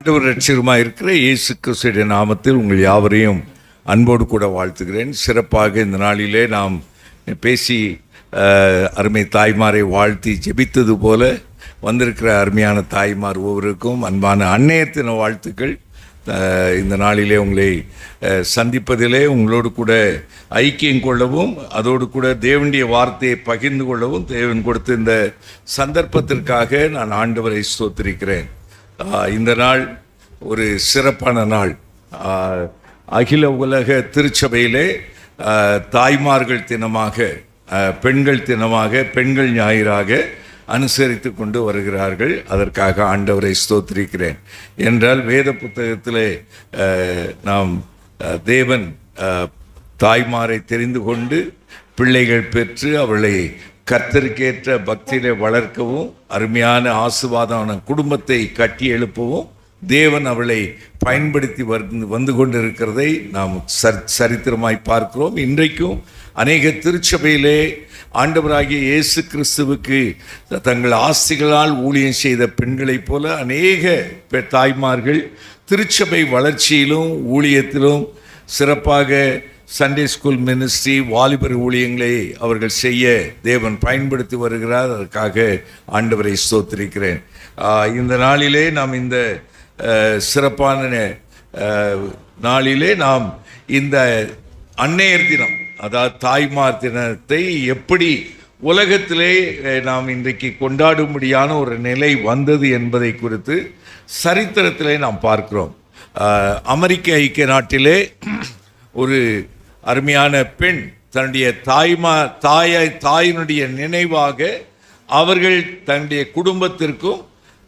ஆண்டவர் ரட்சகருமாய் இருக்கிற இயேசு கிறிஸ்துவின் நாமத்தில் உங்கள் யாவரையும் அன்போடு கூட வாழ்த்துகிறேன். சிறப்பாக இந்த நாளிலே நாம் பேசி அருமை தாய்மாரை வாழ்த்தி ஜெபித்தது போல வந்திருக்கிற அருமையான தாய்மார் ஒவ்வொருக்கும் அன்பான அன்னையர் தின வாழ்த்துக்கள். இந்த நாளிலே உங்களை சந்திப்பதிலே உங்களோடு கூட ஐக்கியம் கொள்ளவும் அதோடு கூட தேவனுடைய வார்த்தையை பகிர்ந்து கொள்ளவும் தேவன் கொடுத்த இந்த சந்தர்ப்பத்திற்காக நான் ஆண்டவரை ஸ்தோத்திரிக்கிறேன். இந்த நாள் ஒரு சிறப்பான நாள். அகில உலக திருச்சபையிலே தாய்மார்கள் தினமாக, பெண்கள் தினமாக, பெண்கள் ஞாயிறாக அனுசரித்து கொண்டு வருகிறார்கள். அதற்காக ஆண்டவரை ஸ்தோத்திரிக்கிறேன். என்றால் வேத புத்தகத்திலே நாம் தேவன் தாய்மாரை தெரிந்து கொண்டு பிள்ளைகள் பெற்று அவளை கர்த்தருக்கேற்ற பக்தியிலே வளர்க்கவும் அருமையான ஆசீர்வாதமான குடும்பத்தை கட்டி எழுப்பவும் தேவன் அவளை பயன்படுத்தி வந்து கொண்டிருக்கிறதை நாம் சரித்திரமாய் பார்க்கிறோம். இன்றைக்கும் அநேக திருச்சபையிலே ஆண்டவராகிய இயேசு கிறிஸ்துவுக்கு தங்கள் ஆஸ்திகளால் ஊழியம் செய்த பெண்களைப் போல அநேக தாய்மார்கள் திருச்சபை வளர்ச்சியிலும் ஊழியத்திலும் சிறப்பாக சண்டே ஸ்கூல் மினிஸ்ட்ரி, வாலிபர் ஊழியங்களை அவர்கள் செய்ய தேவன் பயன்படுத்தி வருகிறார். அதற்காக ஆண்டவரை ஸ்தோத்திரிக்கிறேன். இந்த நாளிலே நாம் இந்த சிறப்பான நாளிலே நாம் இந்த அன்னையர் தினம், அதாவது தாய்மார் தினத்தை எப்படி உலகத்திலே நாம் இன்றைக்கு கொண்டாடும்படியான ஒரு நிலை வந்தது என்பதை குறித்து சரித்திரத்திலே நாம் பார்க்கிறோம். அமெரிக்க ஐக்கிய நாட்டிலே ஒரு அருமையான பெண் தன்னுடைய தாயினுடைய நினைவாக அவர்கள் தன்னுடைய குடும்பத்திற்கும்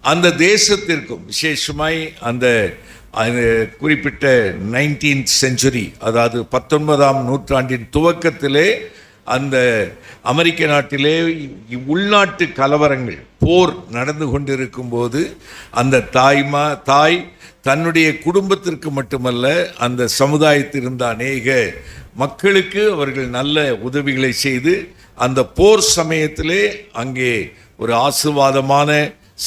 அந்த தேசத்திற்கும் விசேஷமாய் அந்த குறிப்பிட்ட 19th century, அதாவது 19ஆம் நூற்றாண்டின் துவக்கத்திலே அந்த அமெரிக்க நாட்டிலே உள்நாட்டு கலவரங்கள், போர் நடந்து கொண்டிருக்கும் போது அந்த தாய் தன்னுடைய குடும்பத்திற்கு மட்டுமல்ல அந்த சமுதாயத்தில் இருந்த அநேக மக்களுக்கு அவர்கள் நல்ல உதவிகளை செய்து அந்த போர் சமயத்திலே அங்கே ஒரு ஆசீர்வாதமான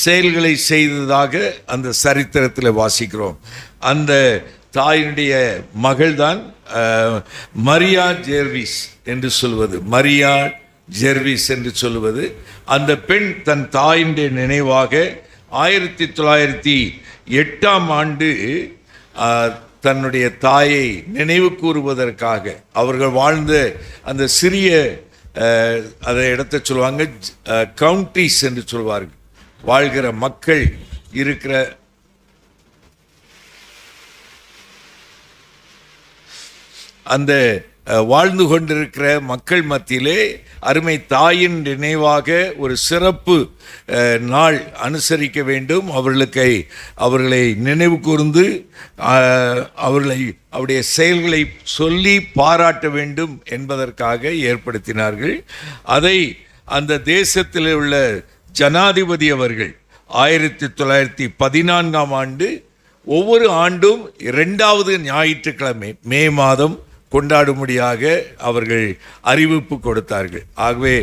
செயல்களை செய்ததாக அந்த சரித்திரத்தில் வாசிக்கிறோம். அந்த தாயினுடைய மகள்தான் மரியா ஜெர்விஸ் என்று சொல்வது, மரியா ஜெர்விஸ் என்று சொல்வது. அந்த பெண் தன் தாயினுடைய நினைவாக 1908ஆம் ஆண்டு தன்னுடைய தாயை நினைவு கூறுவதற்காக அவர்கள் வாழ்ந்த அந்த சிறிய அதை இடத்தை சொல்லுவாங்க கவுண்டிஸ் என்று சொல்வார்கள், வாழ்கிற மக்கள் இருக்கிற அந்த வாழ்ந்து கொண்டிருக்கிற மக்கள் மத்தியிலே அருமை தாயின் நினைவாக ஒரு சிறப்பு நாள் அனுசரிக்க வேண்டும். அவர்களை நினைவு கூர்ந்து அவருடைய செயல்களை சொல்லி பாராட்ட வேண்டும் என்பதற்காக ஏற்படுத்தினார்கள். அதை அந்த தேசத்தில் உள்ள ஜனாதிபதி அவர்கள் 1914ஆம் ஆண்டு ஒவ்வொரு ஆண்டும் 2வது ஞாயிற்றுக்கிழமை மே மாதம் கொண்டாடும்படியாக அவர்கள் அறிவிப்பு கொடுத்தார்கள். ஆகவே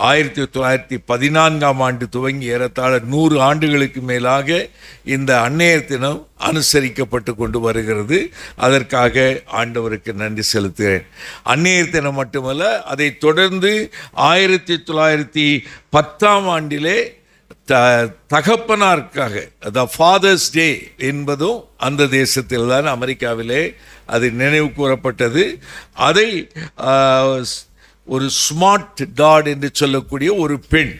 1914ஆம் ஆண்டு துவங்கி ஏறத்தாழ 100 ஆண்டுகளுக்கு மேலாக இந்த அன்னையர் தினம் அனுசரிக்கப்பட்டு கொண்டு வருகிறது. அதற்காக ஆண்டவருக்கு நன்றி செலுத்துகிறேன். அன்னையர் தினம் மட்டுமல்ல, அதை தொடர்ந்து 1910ஆம் ஆண்டிலே தகப்பனாருக்காக, அதாவது ஃபாதர்ஸ் டே என்பதும் அந்த தேசத்தில் தான், அமெரிக்காவிலே அது நினைவு கூறப்பட்டது. அதை ஒரு ஸ்மார்ட் டாட் என்று சொல்லக்கூடிய ஒரு பெண்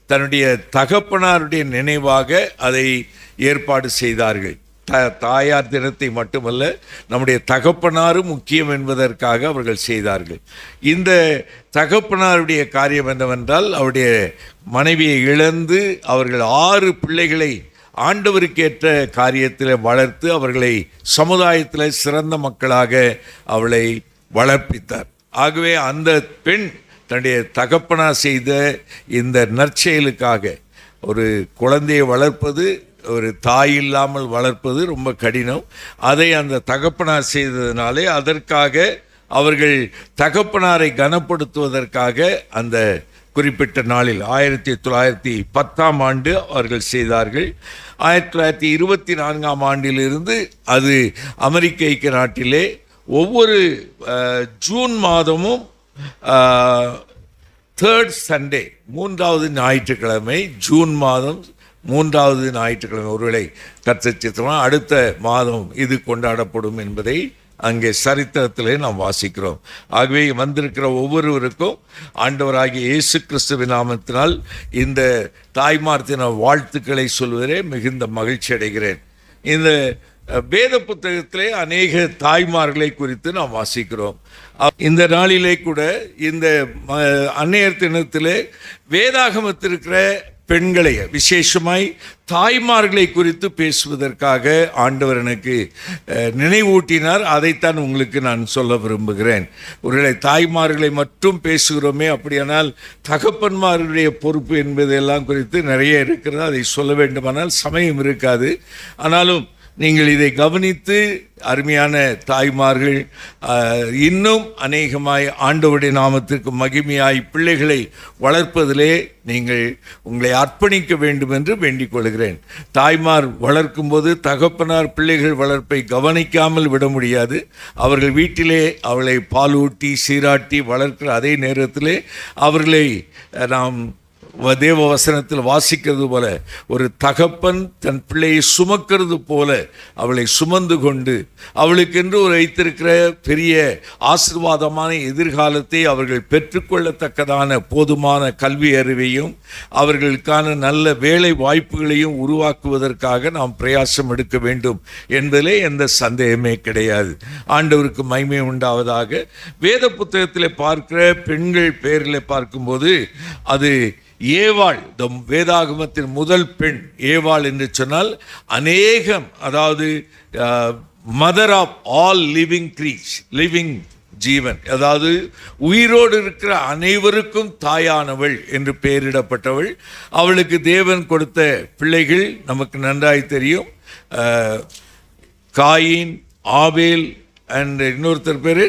தன்னுடைய தகப்பனாருடைய நினைவாக அதை ஏற்பாடு செய்தார்கள். தாயார் தினத்தை மட்டுமல்ல, நம்முடைய தகப்பனாரும் முக்கியம் என்பதற்காக அவர்கள் செய்தார்கள். இந்த தகப்பனாருடைய காரியம் என்னவென்றால், அவருடைய மனைவியை இழந்து அவர்கள் 6 பிள்ளைகளை ஆண்டவருக்கேற்ற காரியத்தில் வளர்த்து அவர்களை சமுதாயத்தில் சிறந்த மக்களாக அவளை வளர்ப்பித்தார். ஆகவே அந்த பெண் தன்னுடைய தகப்பனார் செய்த இந்த நற்செயலுக்காக, ஒரு குழந்தையை வளர்ப்பது, ஒரு தாய் இல்லாமல் வளர்ப்பது ரொம்ப கடினம். அதை அந்த தகப்பனார் செய்ததினாலே அதற்காக அவர்கள் தகப்பனாரை கனப்படுத்துவதற்காக அந்த குறிப்பிட்ட நாளில் 1910 ஆண்டு அவர்கள் செய்தார்கள். 1924 ஆண்டிலிருந்து அது அமெரிக்க ஐக்கிய நாட்டிலே ஒவ்வொரு ஜூன் மாதமும் 3rd சண்டே, 3வது ஞாயிற்றுக்கிழமை, ஜூன் மாதம் 3வது ஞாயிற்றுக்கிழமை, ஒருவேளை கர்த்தர் சித்தமானால் அடுத்த மாதம் இது கொண்டாடப்படும் என்பதை அங்கே சரித்திரத்திலே நாம் வாசிக்கிறோம். ஆகவே வந்திருக்கிற ஒவ்வொருவருக்கும் ஆண்டவராகிய இயேசு கிறிஸ்துவின் நாமத்தினால் இந்த தாய்மார் தின வாழ்த்துக்களை சொல்வதே மிகுந்த மகிழ்ச்சி அடைகிறேன். இந்த வேத புத்தகத்திலே அநேக தாய்மார்களை குறித்து நாம் வாசிக்கிறோம். இந்த நாளிலே கூட இந்த அன்னையர் தினத்திலே வேதாகமத்திற்கிற பெண்களை, விசேஷமாய் தாய்மார்களை குறித்து பேசுவதற்காக ஆண்டவர் எனக்கு நினைவூட்டினார். அதைத்தான் உங்களுக்கு நான் சொல்ல விரும்புகிறேன். ஒருவேளை தாய்மார்களை மட்டும் பேசுகிறோமே, அப்படியானால் தகப்பன்மார்களுடைய பொறுப்பு என்பதெல்லாம் குறித்து நிறைய இருக்கிறது. அதை சொல்ல வேண்டுமானால் சமயம் இருக்காது. ஆனாலும் நீங்கள் இதை கவனித்து அருமையான தாய்மார்கள் இன்னும் அநேகமாய் ஆண்டவருடைய நாமத்திற்கு மகிமையாய் பிள்ளைகளை வளர்ப்பதிலே நீங்கள் உங்களை அர்ப்பணிக்க வேண்டும் என்று வேண்டிக் கொள்கிறேன். தாய்மார் வளர்க்கும்போது தகப்பனார் பிள்ளைகள் வளர்ப்பை கவனிக்காமல் விட முடியாது. அவர்கள் வீட்டிலே அவளை பாலூட்டி சீராட்டி வளர்க்கிற அதே நேரத்திலே அவர்களை நாம் தேவ வசனத்தில் வாசிக்கிறது போல ஒரு தகப்பன் தன் பிள்ளையை சுமக்கிறது போல அவளை சுமந்து கொண்டு அவளுக்கென்று ஒரு வைத்திருக்கிற பெரிய ஆசீர்வாதமான எதிர்காலத்தை அவர்கள் பெற்றுக்கொள்ளத்தக்கதான போதுமான கல்வி அறிவையும் அவர்களுக்கான நல்ல வேலை வாய்ப்புகளையும் உருவாக்குவதற்காக நாம் பிரயாசம் எடுக்க வேண்டும் என்பதிலே எந்த சந்தேகமே கிடையாது. ஆண்டவருக்கு மகிமை உண்டாவதாக. வேத புத்தகத்தில் பார்க்கிற பெண்கள் பெயர்களை பார்க்கும்போது அது ஏவாள், வேதாகமத்தின் முதல் பெண் ஏவாள் என்று சொன்னால் அநேகம், அதாவது மதர் ஆஃப் ஆல் லிவிங் ஜீவன், அதாவது உயிரோடு இருக்கிற அனைவருக்கும் தாயானவள் என்று பெயரிடப்பட்டவள். அவளுக்கு தேவன் கொடுத்த பிள்ளைகள் நமக்கு நன்றாய் தெரியும். காயின், ஆபேல் அண்ட் இன்னொருத்தர் பேர்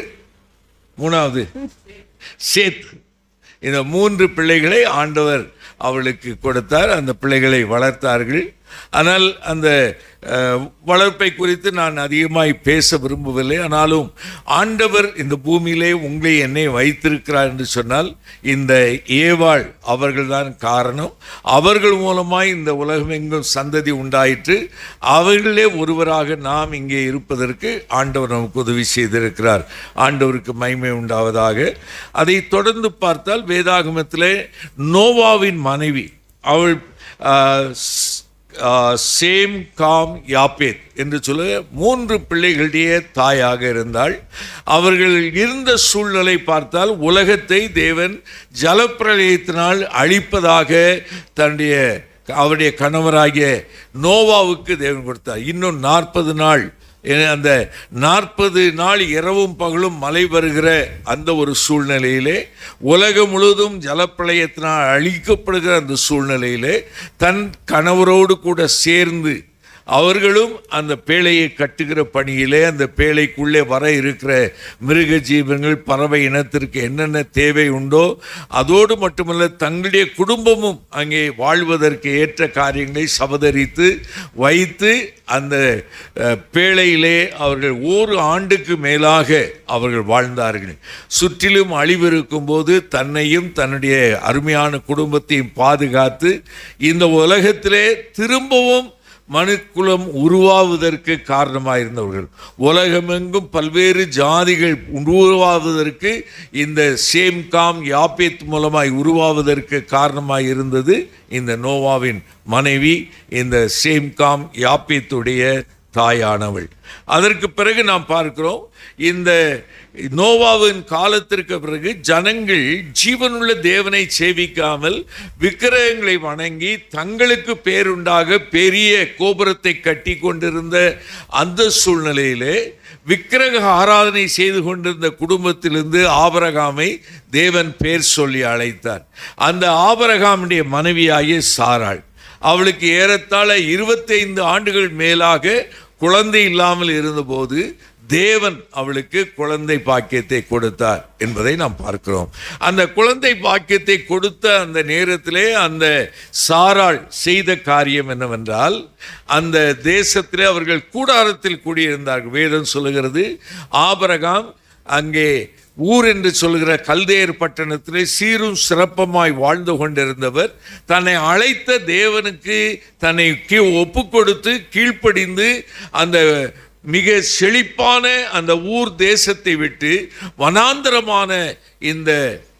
மூணாவது சேத். இந்த 3 பிள்ளைகளை ஆண்டவர் அவளுக்கு கொடுத்தார். அந்த பிள்ளைகளை வளர்த்தார்கள். ஆனால் அந்த வளர்ப்பை குறித்து நான் அதிகமாய் பேச விரும்பவில்லை. ஆனாலும் ஆண்டவர் இந்த பூமியிலே உங்களை என்னை வைத்திருக்கிறார் என்று சொன்னால் இந்த ஏவாள் அவர்கள்தான் காரணம். அவர்கள் மூலமாய் இந்த உலகம் எங்கும் சந்ததி உண்டாயிற்று. அவர்களே ஒருவராக நாம் இங்கே இருப்பதற்கு ஆண்டவர் நமக்கு உதவி செய்திருக்கிறார். ஆண்டவருக்கு மகிமை உண்டாவதாக. அதை தொடர்ந்து பார்த்தால் வேதாகமத்திலே நோவாவின் மனைவி, அவள் சேம், காம், யாப்பேத் என்று சொல்ல 3 பிள்ளைகளுடைய தாயாக இருந்தாள். அவர்கள் இருந்த சூழ்நிலை பார்த்தால் உலகத்தை தேவன் ஜலப்பிரளயத்தினால் அழிப்பதாக அவருடைய கணவராகிய நோவாவுக்கு தேவன் கொடுத்தார். இன்னும் 40 நாள், அந்த 40 நாள் இரவும் பகலும் மழை வருகிற அந்த ஒரு சூழ்நிலையிலே, உலகம் முழுவதும் ஜலப்பிரளயத்தினால் அழிக்கப்படுகிற அந்த சூழ்நிலையிலே தன் கணவரோடு கூட சேர்ந்து அவர்களும் அந்த பேழையை கட்டுகிற பணியிலே, அந்த பேழைக்குள்ளே வர இருக்கிற மிருக ஜீவன்கள், பறவை இனத்திற்கு என்னென்ன தேவை உண்டோ அதோடு மட்டுமல்ல தங்களுடைய குடும்பமும் அங்கே வாழ்வதற்கு ஏற்ற காரியங்களை சபதரித்து வைத்து அந்த பேழையிலே அவர்கள் 1 ஆண்டுக்கு மேலாக அவர்கள் வாழ்ந்தார்கள். சுற்றிலும் அழிவு இருக்கும்போது தன்னையும் தன்னுடைய அருமையான குடும்பத்தையும் பாதுகாத்து இந்த உலகத்திலே திரும்பவும் மனுக்குலம் உருவாவதற்கு காரணமாயிருந்தவர்கள். உலகமெங்கும் பல்வேறு ஜாதிகள் உருவாவதற்கு இந்த சேம், காம், யாப்பேத் மூலமாய் உருவாவதற்கு காரணமாய் இருந்தது இந்த நோவாவின் மனைவி, இந்த சேம், காம், யாப்பேத்துடைய தாயானவள். அதற்கு பிறகு நாம் பார்க்கிறோம், இந்த நோவாவின் காலத்திற்கு பிறகு ஜனங்கள் ஜீவனுள்ள தேவனை சேவிக்காமல் விக்கிரகங்களை வணங்கி தங்களுக்கு பேருண்டாக பெரிய கோபுரத்தை கட்டி கொண்டிருந்த அந்த சூழ்நிலையிலே விக்கிரக ஆராதனை செய்து கொண்டிருந்த குடும்பத்திலிருந்து ஆபிரகாமை தேவன் பேர் சொல்லி அழைத்தார். அந்த ஆபிரகாமுடைய மனைவியாகிய சாராள், அவளுக்கு ஏறத்தாழ 25 ஆண்டுகள் மேலாக குழந்தை இல்லாமல் இருந்தபோது தேவன் அவளுக்கு குழந்தை பாக்கியத்தை கொடுத்தார் என்பதை நாம் பார்க்கிறோம். அந்த குழந்தை பாக்கியத்தை கொடுத்த அந்த நேரத்திலே அந்த சாராள் செய்த காரியம் என்னவென்றால், அந்த தேசத்திலே அவர்கள் கூடாரத்தில் கூடியிருந்தார்கள். வேதம் சொல்லுகிறது, ஆபிரகாம் அங்கே ஊர் என்று சொல்கிற கல்தேர் பட்டணத்திலே சீரும் சிறப்பமாய் வாழ்ந்து கொண்டிருந்தவர், தன்னை அழைத்த தேவனுக்கு தன்னை ஒப்பு கொடுத்து கீழ்ப்படிந்து அந்த மிக செழிப்பான அந்த ஊர் தேசத்தை விட்டு வனாந்தரமான இந்த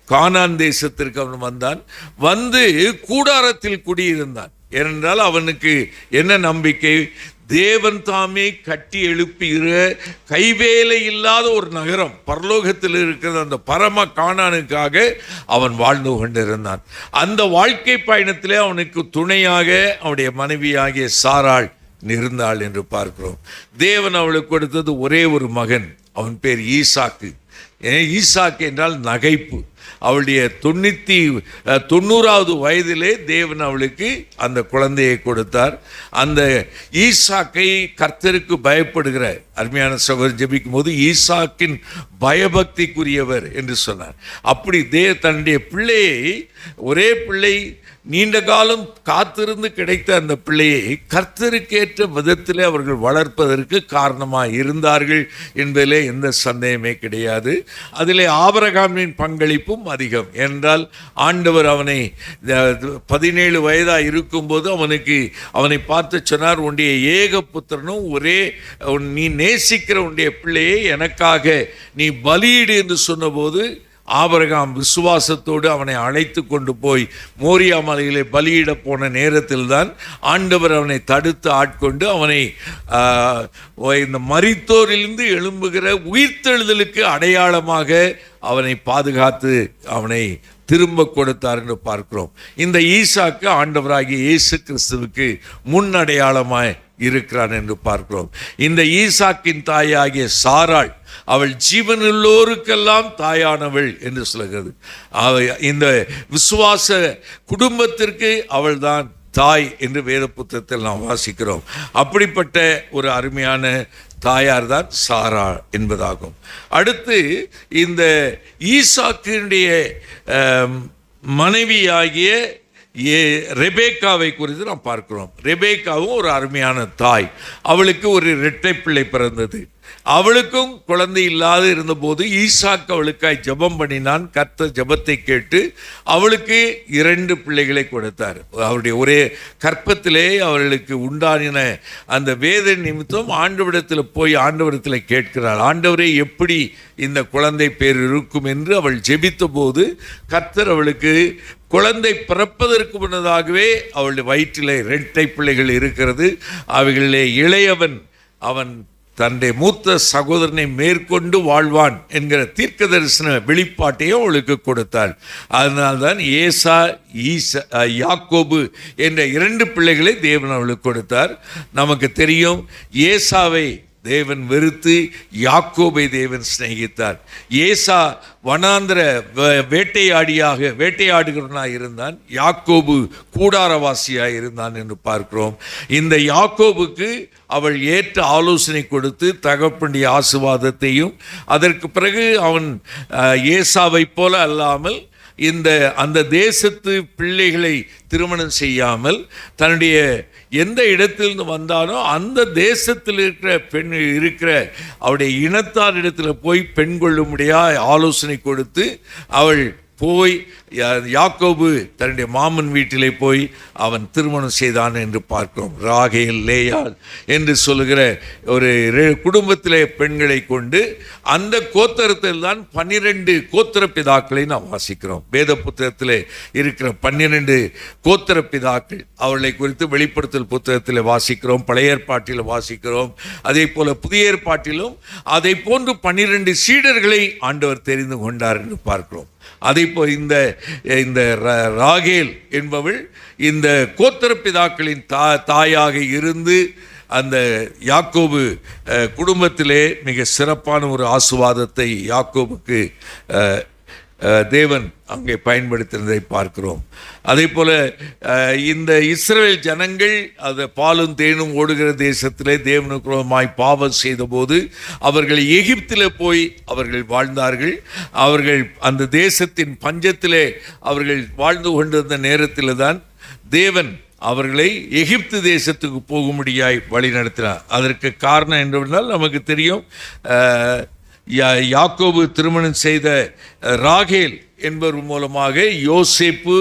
கானான் தேசத்திற்கு அவன் வந்தான். வந்து கூடாரத்தில் குடியிருந்தான். ஏனென்றால் அவனுக்கு என்ன நம்பிக்கை? தேவன் தாமே கட்டி எழுப்புகிற கைவேலை இல்லாத ஒரு நகரம் பரலோகத்தில் இருக்கிற அந்த பரம கானானுக்காக அவன் வாழ்ந்து கொண்டிருந்தான். அந்த வாழ்க்கை பயணத்திலே அவனுக்கு துணையாக அவனுடைய மனைவியாகிய சாராள் இருந்தாள் என்று பார்க்கிறோம். தேவன் அவளுக்கு கொடுத்தது ஒரே ஒரு மகன், அவன் பேர் ஈசாக்கு. ஈசாக்கு என்றால் நகைப்பு. அவளுடைய 90வது வயதிலே தேவன் அவளுக்கு அந்த குழந்தையை கொடுத்தார். அந்த ஈசாக்கை கர்த்தருக்கு பயப்படுகிற அருமையான சகோதரர் ஜெபிக்கும் போது ஈசாக்கின் பயபக்திக்குரியவர் என்று சொன்னார். அப்படி தன்னுடைய பிள்ளையை, ஒரே பிள்ளை, நீண்ட காலம் காத்திருந்து கிடைத்த அந்த பிள்ளையை கர்த்தருக்கேற்ற விதத்திலே அவர்கள் வளர்ப்பதற்கு காரணமாக இருந்தார்கள் என்பதிலே எந்த சந்தேகமே கிடையாது. அதிலே ஆபிரகாமின் பங்களிப்பும் அதிகம். என்றால் ஆண்டவர் அவனை 17 வயதாக இருக்கும்போது அவனை பார்த்து சொன்னார், உன்னுடைய ஏக புத்திரனும் நீ நேசிக்கிற உன்னுடைய பிள்ளையை எனக்காக நீ பலியிடு என்று சொன்னபோது ஆபிரகாம் விசுவாசத்தோடு அவனை அழைத்து கொண்டு போய் மோரியா மலையிலே பலியிட போன நேரத்தில் தான் ஆண்டவர் அவனை தடுத்து ஆட்கொண்டு அவனை இந்த மரித்தோரிலிருந்து எழும்புகிற உயிர்த்தெழுதலுக்கு அடையாளமாக அவனை பாதுகாத்து அவனை திரும்ப கொடுத்தார் என்று பார்க்கிறோம். இந்த ஈசாக்கு ஆண்டவராகிய இயேசு கிறிஸ்துவுக்கு முன்னடையாளமாய் இருக்கிறான் என்று பார்க்கிறோம். இந்த ஈசாக்கின் தாயாகிய சாராள் அவள் ஜீவனுள்ளோருக்கெல்லாம் தாயானவள் என்று சொல்கிறது. இந்த விசுவாச குடும்பத்திற்கு அவள்தான் தாய் என்று வேத புத்தகத்தில் நாம் வாசிக்கிறோம். அப்படிப்பட்ட ஒரு அருமையான தாயார் தான் சாரா என்பதாகும். அடுத்து இந்த ஈசாக்கினுடைய மனைவியாகிய ரெபேக்காவை குறித்து நாம் பார்க்கிறோம். ரெபேக்காவும் ஒரு அருமையான தாய். அவளுக்கு ஒரு இரட்டை பிள்ளை பிறந்தது. அவளுக்கும் குழந்தை இல்லாது இருந்தபோது ஈசாக்கு அவளுக்காய் ஜெபம் பண்ணினான். கர்த்தர் ஜெபத்தை கேட்டு அவளுக்கு 2 பிள்ளைகளை கொடுத்தார். அவருடைய ஒரே கற்பத்திலே அவர்களுக்கு உண்டான அந்த வேத நிமித்தம் ஆண்டவரிடத்தில் போய் ஆண்டவரிடத்தில் கேட்கிறாள், ஆண்டவரே எப்படி இந்த குழந்தை பேர் இருக்கும் என்று அவள் ஜெபித்த போது கர்த்தர் அவளுக்கு குழந்தை பிறப்பதற்கு முன்னதாகவே அவளுடைய வயிற்றிலே 2 பிள்ளைகள் இருக்கிறது. அவைகளிலே இளையவன் அவன் தன்னுடைய மூத்த சகோதரனை மேற்கொண்டு வாழ்வான் என்கிற தீர்க்க தரிசன வெளிப்பாட்டையும் அவளுக்கு கொடுத்தாள். அதனால்தான் யாக்கோபு என்ற 2 பிள்ளைகளை தேவன் அவளுக்கு கொடுத்தார். நமக்கு தெரியும், ஏசாவை தேவன் வெறுத்து யாக்கோபை தேவன் சிநேகித்தார். ஏசா வனாந்திர வேட்டையாடுகிறவனாக இருந்தான். யாக்கோபு கூடாரவாசியாக இருந்தான் என்று பார்க்கிறோம். இந்த யாக்கோபுக்கு அவள் ஏற்ற ஆலோசனை கொடுத்து தகப்பனுடைய ஆசீர்வாதத்தையும், அதற்கு பிறகு அவன் ஏசாவை போல அல்லாமல் அந்த தேசத்து பிள்ளைகளை திருமணம் செய்யாமல் தன்னுடைய எந்த இடத்திலிருந்து வந்தானோ அந்த தேசத்தில் இருக்கிற அவருடைய இனத்தார் இடத்துல போய் பெண் கொள்ளும்படியாக ஆலோசனை கொடுத்து அவள் போய் யாக்கோபு தன்னுடைய மாமன் வீட்டிலே போய் அவன் திருமணம் செய்தான் என்று பார்க்கிறோம். ராகேல், லேயாள் என்று சொல்லுகிற ஒரு குடும்பத்திலே பெண்களை கொண்டு அந்த கோத்திரத்தில் தான் 12 கோத்திர பிதாக்களை நாம் வாசிக்கிறோம். வேத புத்தகத்திலே இருக்கிற 12 கோத்திர பிதாக்கள் அவர்களை குறித்து வெளிப்படுத்தல் புத்தகத்தில் வாசிக்கிறோம், பழைய ஏற்பாட்டில் வாசிக்கிறோம். அதே போல புதிய ஏற்பாட்டிலும் அதை போன்று 12 சீடர்களை ஆண்டவர் தெரிந்து கொண்டார் என்று பார்க்கிறோம். அதே போல் இந்த ராகேல் என்பவள் இந்த கோத்திர பிதாக்களின் தாயாக இருந்து அந்த யாக்கோபு குடும்பத்திலே மிக சிறப்பான ஒரு ஆசீர்வாதத்தை யாக்கோபுக்கு தேவன் அங்கே பயன்படுத்தினதை பார்க்கிறோம். அதே போல இந்த இஸ்ரவேல் ஜனங்கள் அது பாலும் தேனும் ஓடுகிற தேசத்திலே தேவனுக்கு விரோதமாய் பாவம் செய்தபோது அவர்கள் எகிப்திலே போய் அவர்கள் வாழ்ந்தார்கள். அவர்கள் அந்த தேசத்தின் பஞ்சத்திலே அவர்கள் வாழ்ந்து கொண்டிருந்த நேரத்தில் தான் தேவன் அவர்களை எகிப்து தேசத்துக்கு போகும்படியாய் வழி நடத்தினார். அதற்கு காரணம் என்னவென்றால் நமக்கு தெரியும், யாக்கோபு திருமணம் செய்த ராகேல் என்பவர் மூலமாக யோசேப்பு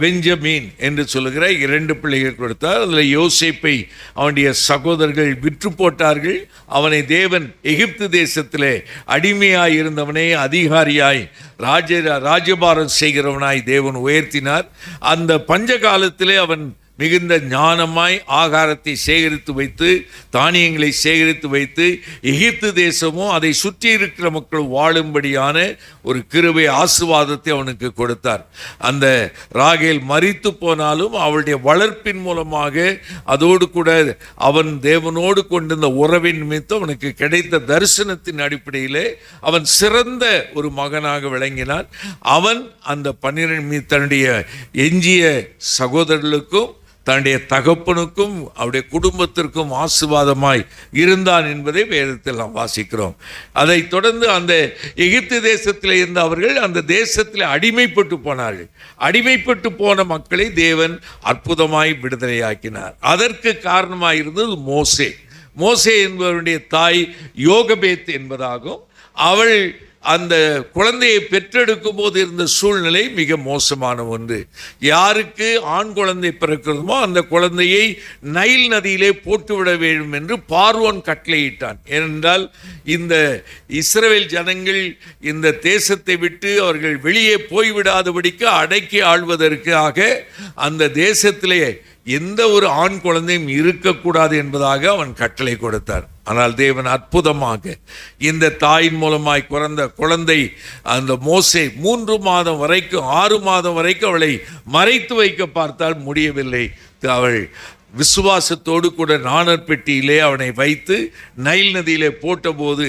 பெஞ்சமின் என்று சொல்லுகிற 2 பிள்ளைகள் கொடுத்தார். அதில் யோசேப்பை அவனுடைய சகோதரர்கள் விற்று போட்டார்கள். அவனை தேவன் எகிப்து தேசத்திலே அடிமையாய் இருந்தவனை அதிகாரியாய் ராஜபாரம் செய்கிறவனாய் தேவன் உயர்த்தினார். அந்த பஞ்ச காலத்திலே அவன் மிகுந்த ஞானமாய் ஆகாரத்தை சேகரித்து வைத்து தானியங்களை சேகரித்து வைத்து எகிப்து தேசமும் அதை சுற்றி இருக்கிற மக்கள் வாழும்படியான ஒரு கிருபை ஆசீர்வாதத்தை அவனுக்கு கொடுத்தார். அந்த ராகேல் மரித்து போனாலும் அவளுடைய வளர்ப்பின் மூலமாக அதோடு கூட அவன் தேவனோடு கொண்டிருந்த உறவின் நிமித்தம் அவனுக்கு கிடைத்த தரிசனத்தின் அடிப்படையிலே அவன் சிறந்த ஒரு மகனாக விளங்கினான். அவன் அந்த 12 தன்னுடைய எஞ்சிய சகோதரர்களுக்கும் தன்னுடைய தகப்பனுக்கும் அவருடைய குடும்பத்திற்கும் ஆசீர்வாதமாய் இருந்தான் என்பதை வேதத்தில் நாம் வாசிக்கிறோம். அதை தொடர்ந்து அந்த எகிப்து தேசத்தில் இருந்த அவர்கள் அந்த தேசத்தில் அடிமைப்பட்டு போனார்கள். அடிமைப்பட்டு போன மக்களை தேவன் அற்புதமாய் விடுதலையாக்கினார். அதற்கு காரணமாக இருந்தது மோசே. மோசே என்பவருடைய தாய் யோகபேத் என்பதாகும். அவள் அந்த குழந்தையை பெற்றெடுக்கும் போது இருந்த சூழ்நிலை மிக மோசமான ஒன்று. யாருக்கு ஆண் குழந்தை பிறக்கிறதுமோ அந்த குழந்தையை நைல் நதியிலே போட்டுவிட வேண்டும் என்று பார்வோன் கட்டளையிட்டான். ஏனென்றால் இந்த இஸ்ரவேல் ஜனங்கள் இந்த தேசத்தை விட்டு அவர்கள் வெளியே போய்விடாதபடிக்கு அடக்கி ஆள்வதற்காக அந்த தேசத்திலே எந்த ஒரு ஆண் குழந்தையும் இருக்கக்கூடாது என்பதாக அவன் கட்டளை கொடுத்தார். ஆனால் தேவன் அற்புதமாக இந்த தாயின் மூலமாய் பிறந்த குழந்தை அந்த மோசே 3 மாதம் வரைக்கும் 6 மாதம் வரைக்கும் அவளை மறைத்து வைக்க பார்த்தால் முடியவில்லை. அவள் விசுவாசத்தோடு கூட நாணற் பெட்டியிலே அவனை வைத்து நைல் நதியிலே போட்டபோது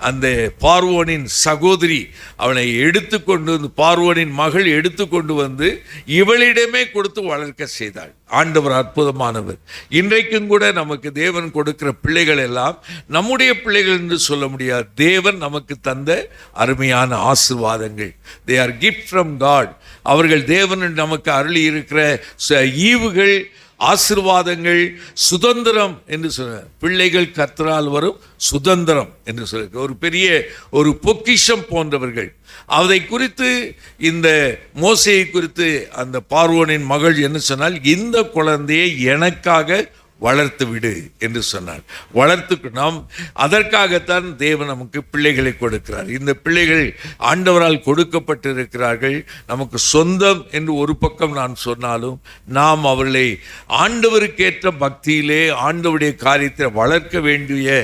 அந்த பார்வோனின் சகோதரி அவனை எடுத்துக்கொண்டு வந்து பார்வோனின் மகள் எடுத்துக்கொண்டு வந்து இவளிடமே கொடுத்து வளர்க்க செய்தாள். ஆண்டவர் அற்புதமானவர். இன்றைக்கும் கூட நமக்கு தேவன் கொடுக்கிற பிள்ளைகள் எல்லாம் நம்முடைய பிள்ளைகள் என்று சொல்ல முடியாது. தேவன் நமக்கு தந்த அருமையான ஆசீர்வாதங்கள். They are gift from God. அவர்கள் தேவன் நமக்கு அருளி இருக்கிற ஈவுகள், ஆசீர்வாதங்கள், சுதந்திரம் என்று சொல்ல. பிள்ளைகள் கர்த்தரால் வரும் சுதந்திரம் என்று சொல்ல ஒரு பெரிய ஒரு பொக்கிஷம் போன்றவர்கள். அதை குறித்து இந்த மோசேயை குறித்து அந்த பார்வோனின் மகள் என்ன சொன்னால், இந்த குழந்தையை எனக்காக வளர்த்து விடு என்று சொன்னார். வளர்த்து நாம் அதற்காகத்தான் தேவன் நமக்கு பிள்ளைகளை கொடுக்கிறார். இந்த பிள்ளைகள் ஆண்டவரால் கொடுக்கப்பட்டிருக்கிறார்கள். நமக்கு சொந்தம் என்று ஒரு பக்கம் நான் சொன்னாலும் நாம் அவர்களை ஆண்டவருக்கேற்ற பக்தியிலே ஆண்டவருடைய காரியத்தை வளர்க்க வேண்டிய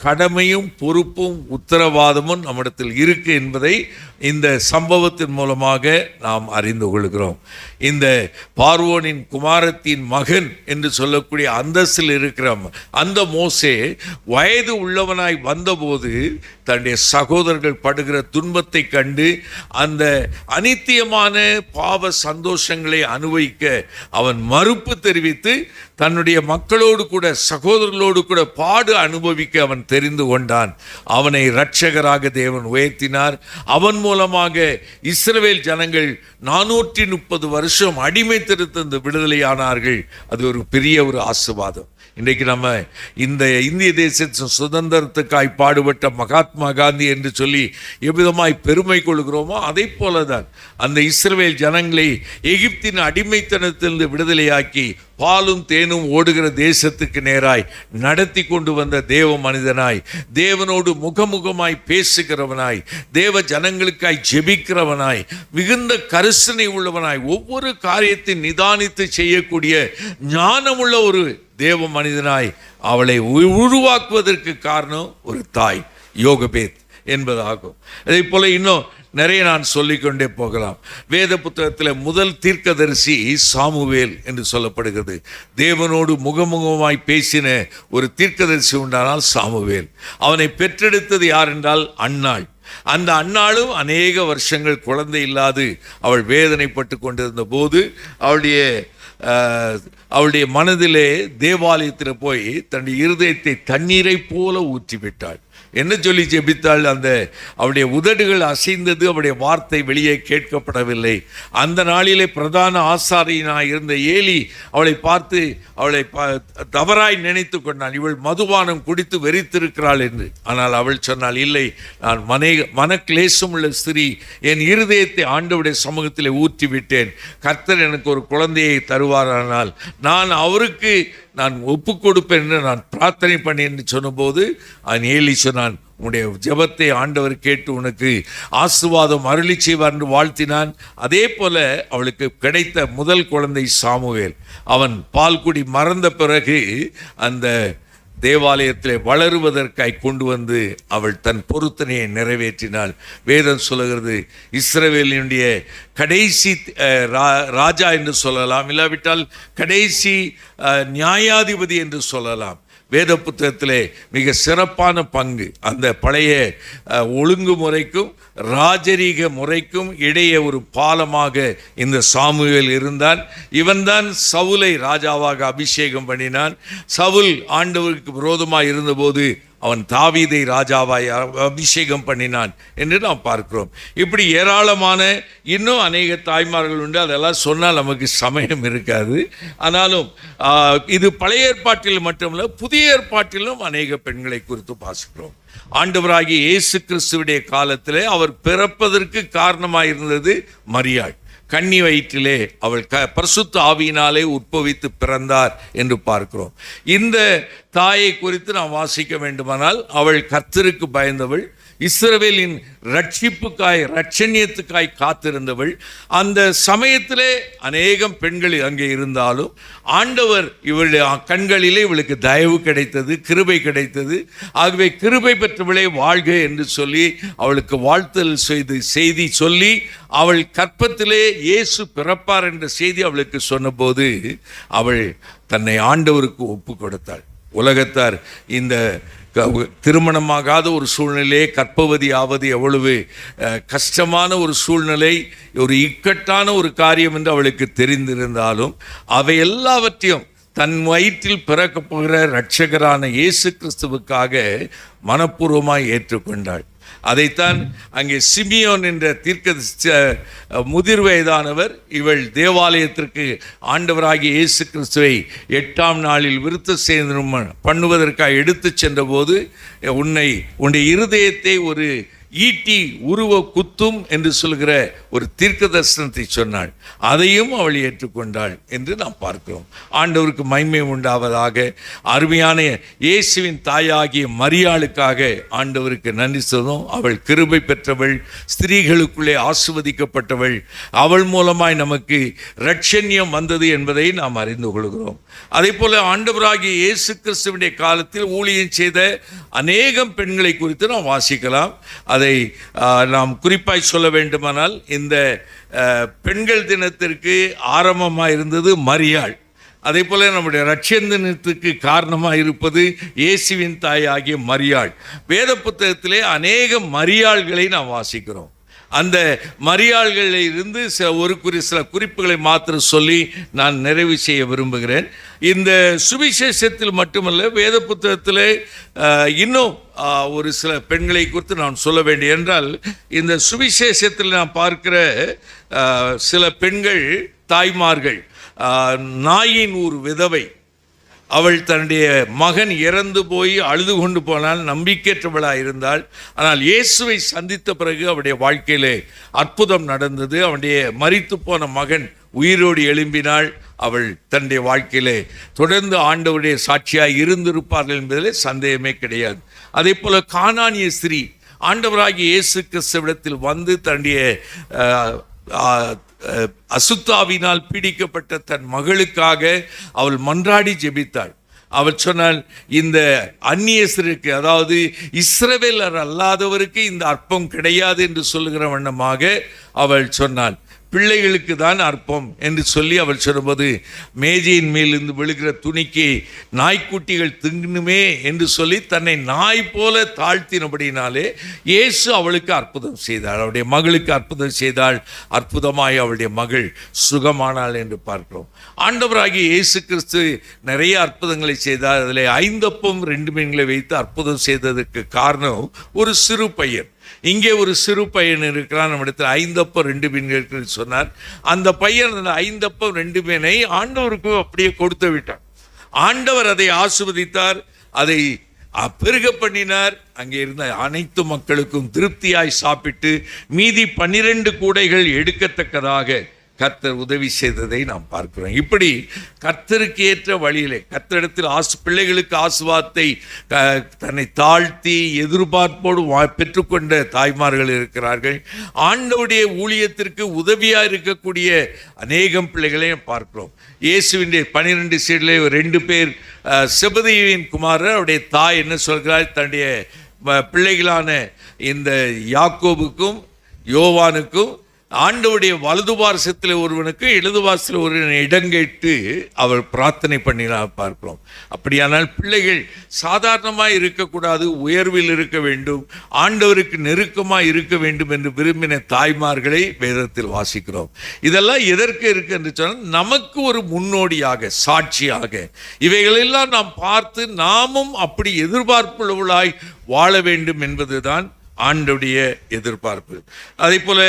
கடமையும் பொறுப்பும் உத்தரவாதமும் நம்மிடத்தில் இருக்கு என்பதை இந்த சம்பவத்தின் மூலமாக நாம் அறிந்து கொள்கிறோம். இந்த பார்வோனின் குமாரத்தின் மகன் என்று சொல்லக்கூடிய அந்தஸ்தில் இருக்கிற அந்த மோசே வயது உள்ளவனாய் வந்தபோது தன்னுடைய சகோதரர்கள் படுகிற துன்பத்தை கண்டு அந்த அனித்தியமான பாவ சந்தோஷங்களை அனுபவிக்க அவன் மறுப்பு தெரிவித்து தன்னுடைய மக்களோடு கூட சகோதரர்களோடு கூட பாடு அனுபவிக்க அவன் தெரிந்து கொண்டான். அவனை இரட்சகராக தேவன் உயர்த்தினார். அவன் மூலமாக இஸ்ரவேல் ஜனங்கள் 430 வருஷம் அடிமைத்திருந்த விடுதலையானார்கள். அது ஒரு பெரிய ஒரு ஆசீர்வாதம். இன்றைக்கு நம்ம இந்த இந்திய தேசத்தின் சுதந்திரத்துக்காய் பாடுபட்ட மகாத்மா காந்தி என்று சொல்லி எவ்விதமாய் பெருமை கொள்கிறோமோ அதை போலதான் அந்த இஸ்ரவேல் ஜனங்களை எகிப்தின் அடிமைத்தனத்திலிருந்து விடுதலையாக்கி பாலும் தேனும் ஓடுகிற தேசத்துக்கு நேராய் நடத்தி கொண்டு வந்த தேவ மனிதனாய், தேவனோடு முகமுகமாய் பேசுகிறவனாய், தேவ ஜனங்களுக்காய் ஜெபிக்கிறவனாய், மிகுந்த கரிசனை உள்ளவனாய், ஒவ்வொரு காரியத்தை நிதானித்து செய்யக்கூடிய ஞானமுள்ள ஒரு தேவ மனிதனாய் அவளை உருவாக்குவதற்கு காரணம் ஒரு தாய், யோகபேத் என்பதாகும். அதே போல இன்னும் நிறைய நான் சொல்லிக்கொண்டே போகலாம். வேத புத்தகத்தில் முதல் தீர்க்கதரிசி சாமுவேல் என்று சொல்லப்படுகிறது. தேவனோடு முகமுகமாய் பேசின ஒரு தீர்க்கதரிசி உண்டானால் சாமுவேல். அவனை பெற்றெடுத்தது யார் என்றால் அன்னாள். அந்த அன்னாளும் அநேக வருஷங்கள் குழந்தை இல்லாது அவள் வேதனைப்பட்டு கொண்டிருந்த போது அவளுடைய மனதிலே தேவாலயத்தில் போய் தன்னுடைய இருதயத்தை தண்ணீரை போல ஊற்றிவிட்டாள். என்ன சொல்லி ஜெபித்தாள்? அவளுடைய உதடுகள் அசைந்தது, அவளுடைய வார்த்தை வெளியே கேட்கப்படவில்லை. அந்த நாளிலே பிரதான ஆசாரியனாய் இருந்த ஏலி அவளை பார்த்து அவளை தவறாய் நினைத்து கொண்டான். இவள் மதுபானம் குடித்து வெறித்திருக்கிறாள் என்று. ஆனால் அவள் சொன்னால், இல்லை, நான் மனக்லேசம் உள்ள ஸ்திரீ, என் இருதயத்தை ஆண்டவருடைய சமூகத்தில் ஊற்றிவிட்டேன். கர்த்தர் எனக்கு ஒரு குழந்தையை தருவாரானால் நான் அவருக்கு நான் ஒப்பு கொடுப்பேன் என்று நான் பிரார்த்தனை பண்ணி என்று சொன்னபோது ஏலி சொன்னான், உன்னுடைய ஜெபத்தை ஆண்டவர் கேட்டு உனக்கு ஆசீர்வாதம் அருளி செய்வார் என்று வாழ்த்தினான். அதே போல அவளுக்கு கிடைத்த முதல் குழந்தை சாமுவேல். அவன் பால்குடி மறந்த பிறகு அந்த தேவாலயத்திலே வளருவதற்காய் கொண்டு வந்து அவள் தன் பொருத்தனையை நிறைவேற்றினாள். வேதம் சொல்லுகிறது, இஸ்ரவேலினுடைய கடைசி ராஜா என்று சொல்லலாம், இல்லாவிட்டால் கடைசி நியாயாதிபதி என்று சொல்லலாம். வேத புத்தகத்திலே மிக சிறப்பான பங்கு அந்த பழைய ஒழுங்குமுறைக்கும் ராஜரீக முறைக்கும் இடையே ஒரு பாலமாக இந்த சாமுவேல் இருந்தான். இவன்தான் சவுலை ராஜாவாக அபிஷேகம் பண்ணினான். சவுல் ஆண்டவருக்கு விரோதமாக இருந்தபோது அவன் தாவீதை ராஜாவாய் அபிஷேகம் பண்ணினான் என்று நாம் பார்க்கிறோம். இப்படி ஏராளமான இன்னும் அநேக தாய்மார்கள் உண்டு. அதெல்லாம் சொன்னால் நமக்கு சமயம் இருக்காது. ஆனாலும் இது பழைய ஏற்பாட்டில் மட்டுமல்ல, புதிய ஏற்பாட்டிலும் அநேக பெண்களை குறித்து வாசிக்கிறோம். ஆண்டவராகிய இயேசு கிறிஸ்துவுடைய காலத்திலே அவர் பிறப்பதற்கு காரணமாயிருந்தது மரியாள். கன்னி வயிற்றிலே அவள் பரிசுத்த ஆவியினாலே உட்பவித்து பிறந்தார் என்று பார்க்கிறோம். இந்த தாயை குறித்து நாம் வாசிக்க வேண்டுமானால், அவள் கர்த்தருக்கு பயந்தவள், இஸ்ரவேலின் ரட்சண்யத்துக்காய் காத்திருந்தவள். அந்த சமயத்திலே அநேகம் பெண்கள் அங்கே இருந்தாலும் ஆண்டவர் இவளுடைய கண்களிலே இவளுக்கு தயவு கிடைத்தது, கிருபை கிடைத்தது. ஆகவே கிருபை பெற்றவளே வாழ்க என்று சொல்லி அவளுக்கு வாழ்த்தல் செய்தி சொல்லி அவள் கற்பத்திலே இயேசு பிறப்பார் என்ற செய்தி அவளுக்கு சொன்னபோது அவள் தன்னை ஆண்டவருக்கு ஒப்பு கொடுத்தாள். உலகத்தார் இந்த திருமணமாகாத ஒரு சூழ்நிலையே கற்பவதி ஆவது எவ்வளவு கஷ்டமான ஒரு சூழ்நிலை, ஒரு இக்கட்டான ஒரு காரியம் என்று அவளுக்கு தெரிந்திருந்தாலும் அவை எல்லாவற்றையும் தன் வயிற்றில் பிறக்கப் போகிற இரட்சகரான இயேசு கிறிஸ்துவுக்காக மனப்பூர்வமாய் ஏற்றுக்கொண்டாள். அதைத்தான் அங்கே சிமியோன் என்ற தீர்க்க முதிர் வயதானவர் இவள் தேவாலயத்திற்கு ஆண்டவராகிய இயேசு கிறிஸ்துவை 8ஆம் நாளில் விருத்த சேதனம் பண்ணுவதற்காக எடுத்து சென்றபோது, உன்னுடைய இருதயத்தை ஒரு ஈட்டி உருவ குத்தும் என்று சொல்கிற ஒரு தீர்க்க தரிசனத்தை சொன்னாள். அதையும் அவள் ஏற்றுக்கொண்டாள் என்று நாம் பார்க்கிறோம். ஆண்டவருக்கு மகிமை உண்டாவதாக. அருமையான இயேசுவின் தாயாகிய மரியாளுக்காக ஆண்டவருக்கு நன்றி சொல்லும். அவள் கிருபை பெற்றவள், ஸ்திரீகளுக்குள்ளே ஆசீர்வதிக்கப்பட்டவள். அவள் மூலமாய் நமக்கு இரட்சண்யம் வந்தது என்பதை நாம் அறிந்து கொள்கிறோம். அதே போல ஆண்டவராகிய இயேசு கிறிஸ்துவினுடைய காலத்தில் ஊழியம் செய்த அநேகம் பெண்களை குறித்து நாம் வாசிக்கலாம். அதை நாம் குறிப்பாய் சொல்ல வேண்டுமானால், இந்த பெண்கள் தினத்திற்கு ஆரம்பமாக இருந்தது மரியாள். அதே போல நம்முடைய இரட்சண்யத்துக்கு காரணமாக இருப்பது இயேசுவின் தாய் ஆகிய மரியாள். வேத புத்தகத்திலே அநேக மரியாள்களை நாம் வாசிக்கிறோம். அந்த மரியாள்களில் இருந்து சில குறிப்புகளை மாத்திரம் சொல்லி நான் நிறைவு செய்ய விரும்புகிறேன். இந்த சுவிசேஷத்தில் மட்டுமல்ல, வேத புத்தகத்தில் இன்னும் ஒரு சில பெண்களை குறித்து நான் சொல்ல வேண்டும். என்றால் இந்த சுவிசேஷத்தில் நான் பார்க்கிற சில பெண்கள், தாய்மார்கள், நாயின் ஒரு விதவை, அவள் தன்னுடைய மகன் இறந்து போய் அழுது கொண்டு போனால் நம்பிக்கையற்றவளாக இருந்தாள். ஆனால் இயேசுவை சந்தித்த பிறகு அவளுடைய வாழ்க்கையிலே அற்புதம் நடந்தது. அவனுடைய மரித்து போன மகன் உயிரோடு எழும்பினாள். அவள் தன்னுடைய வாழ்க்கையிலே தொடர்ந்து ஆண்டவருடைய சாட்சியாக இருந்திருப்பார்கள் என்பதிலே சந்தேகமே கிடையாது. அதே போல கானானிய ஸ்திரீ ஆண்டவராகிய இயேசு கிறிஸ்துவிடத்தில் வந்து தன்னுடைய அசுத்தாவினால் பீடிக்கப்பட்ட தன் மகளுக்காக அவள் மன்றாடி ஜெபித்தாள். அவள் சொன்னால், இந்த அந்நியஸ்தருக்கு, அதாவது இஸ்ரவேலர் அல்லாதவருக்கு இந்த அற்பம் கிடையாது என்று சொல்லுகிற வண்ணமாக அவள் சொன்னாள், பிள்ளைகளுக்கு தான் அற்பம் என்று சொல்லி அவர் சொல்லும்போது, மேஜையின் மேலிருந்து விழுகிற துணிக்கு நாய்க்குட்டிகள் தின்னுமே என்று சொல்லி தன்னை நாய் போல தாழ்த்தினபடினாலே இயேசு அவளுக்கு அற்புதம் செய்தாள், அவளுடைய மகளுக்கு அற்புதம் செய்தாள். அற்புதமாய் அவளுடைய மகள் சுகமானாள் என்று பார்க்கிறோம். ஆண்டவராகிய இயேசு கிறிஸ்து நிறைய அற்புதங்களை செய்தார். அதில் 5 அப்பம் 2 மீன்களை வைத்து அற்புதம் செய்ததற்கு காரணம் ஒரு சிறு பையன். இங்கே ஒரு சிறு பையன் இருக்கிறான், நம்மிடத்தில் 5 அப்பம் 2 மீன்கள் சொன்னார். அந்த பையன் அந்த 5 அப்பம் 2 மீனை ஆண்டவருக்கு அப்படியே கொடுத்து விட்டார். ஆண்டவர் அதை ஆசீர்வதித்தார், அதை பெருக பண்ணினார். அங்கே இருந்த அனைத்து மக்களுக்கும் திருப்தியாய் சாப்பிட்டு மீதி 12 கூடைகள் எடுக்கத்தக்கதாக கர்த்தர் உதவி செய்ததை நாம் பார்க்கிறோம். இப்படி கர்த்தருக்கு ஏற்ற வழியிலே கர்த்தரிடத்தில் பிள்ளைகளுக்கு ஆசீர்வாதத்தை தன்னை தாழ்த்தி எதிர்பார்ப்போடு பெற்றுக்கொண்ட தாய்மார்கள் இருக்கிறார்கள். ஆண்டவருடைய ஊழியத்திற்கு உதவியாக இருக்கக்கூடிய அநேகம் பிள்ளைகளையும் பார்க்கிறோம். இயேசுவின் 12 சீடலே 2 பேர், செபதேயுவின் குமாரர், அவருடைய தாய் என்ன சொல்கிறார், தன்னுடைய பிள்ளைகளான இந்த யாக்கோபுக்கும் யோவானுக்கும் ஆண்டவருடைய வலது பார்சத்தில் ஒருவனுக்கு இடது பார்சத்தில் ஒருவனை இடங்கேட்டு அவள் பிரார்த்தனை பண்ணினார் பார்க்கிறோம். அப்படியானால் பிள்ளைகள் சாதாரணமாக இருக்கக்கூடாது, உயர்வில் இருக்க வேண்டும், ஆண்டவருக்கு நெருக்கமாக இருக்க வேண்டும் என்று விரும்பின தாய்மார்களை வேதத்தில் வாசிக்கிறோம். இதெல்லாம் எதற்கு இருக்கு என்று சொன்னால், நமக்கு ஒரு முன்னோடியாக சாட்சியாக இவைகளெல்லாம் நாம் பார்த்து நாமும் அப்படி எதிர்பார்ப்புள்ளவளாய் வாழ வேண்டும் என்பதுதான் ஆண்டுடைய எதிர்பார்ப்பு. அதே போல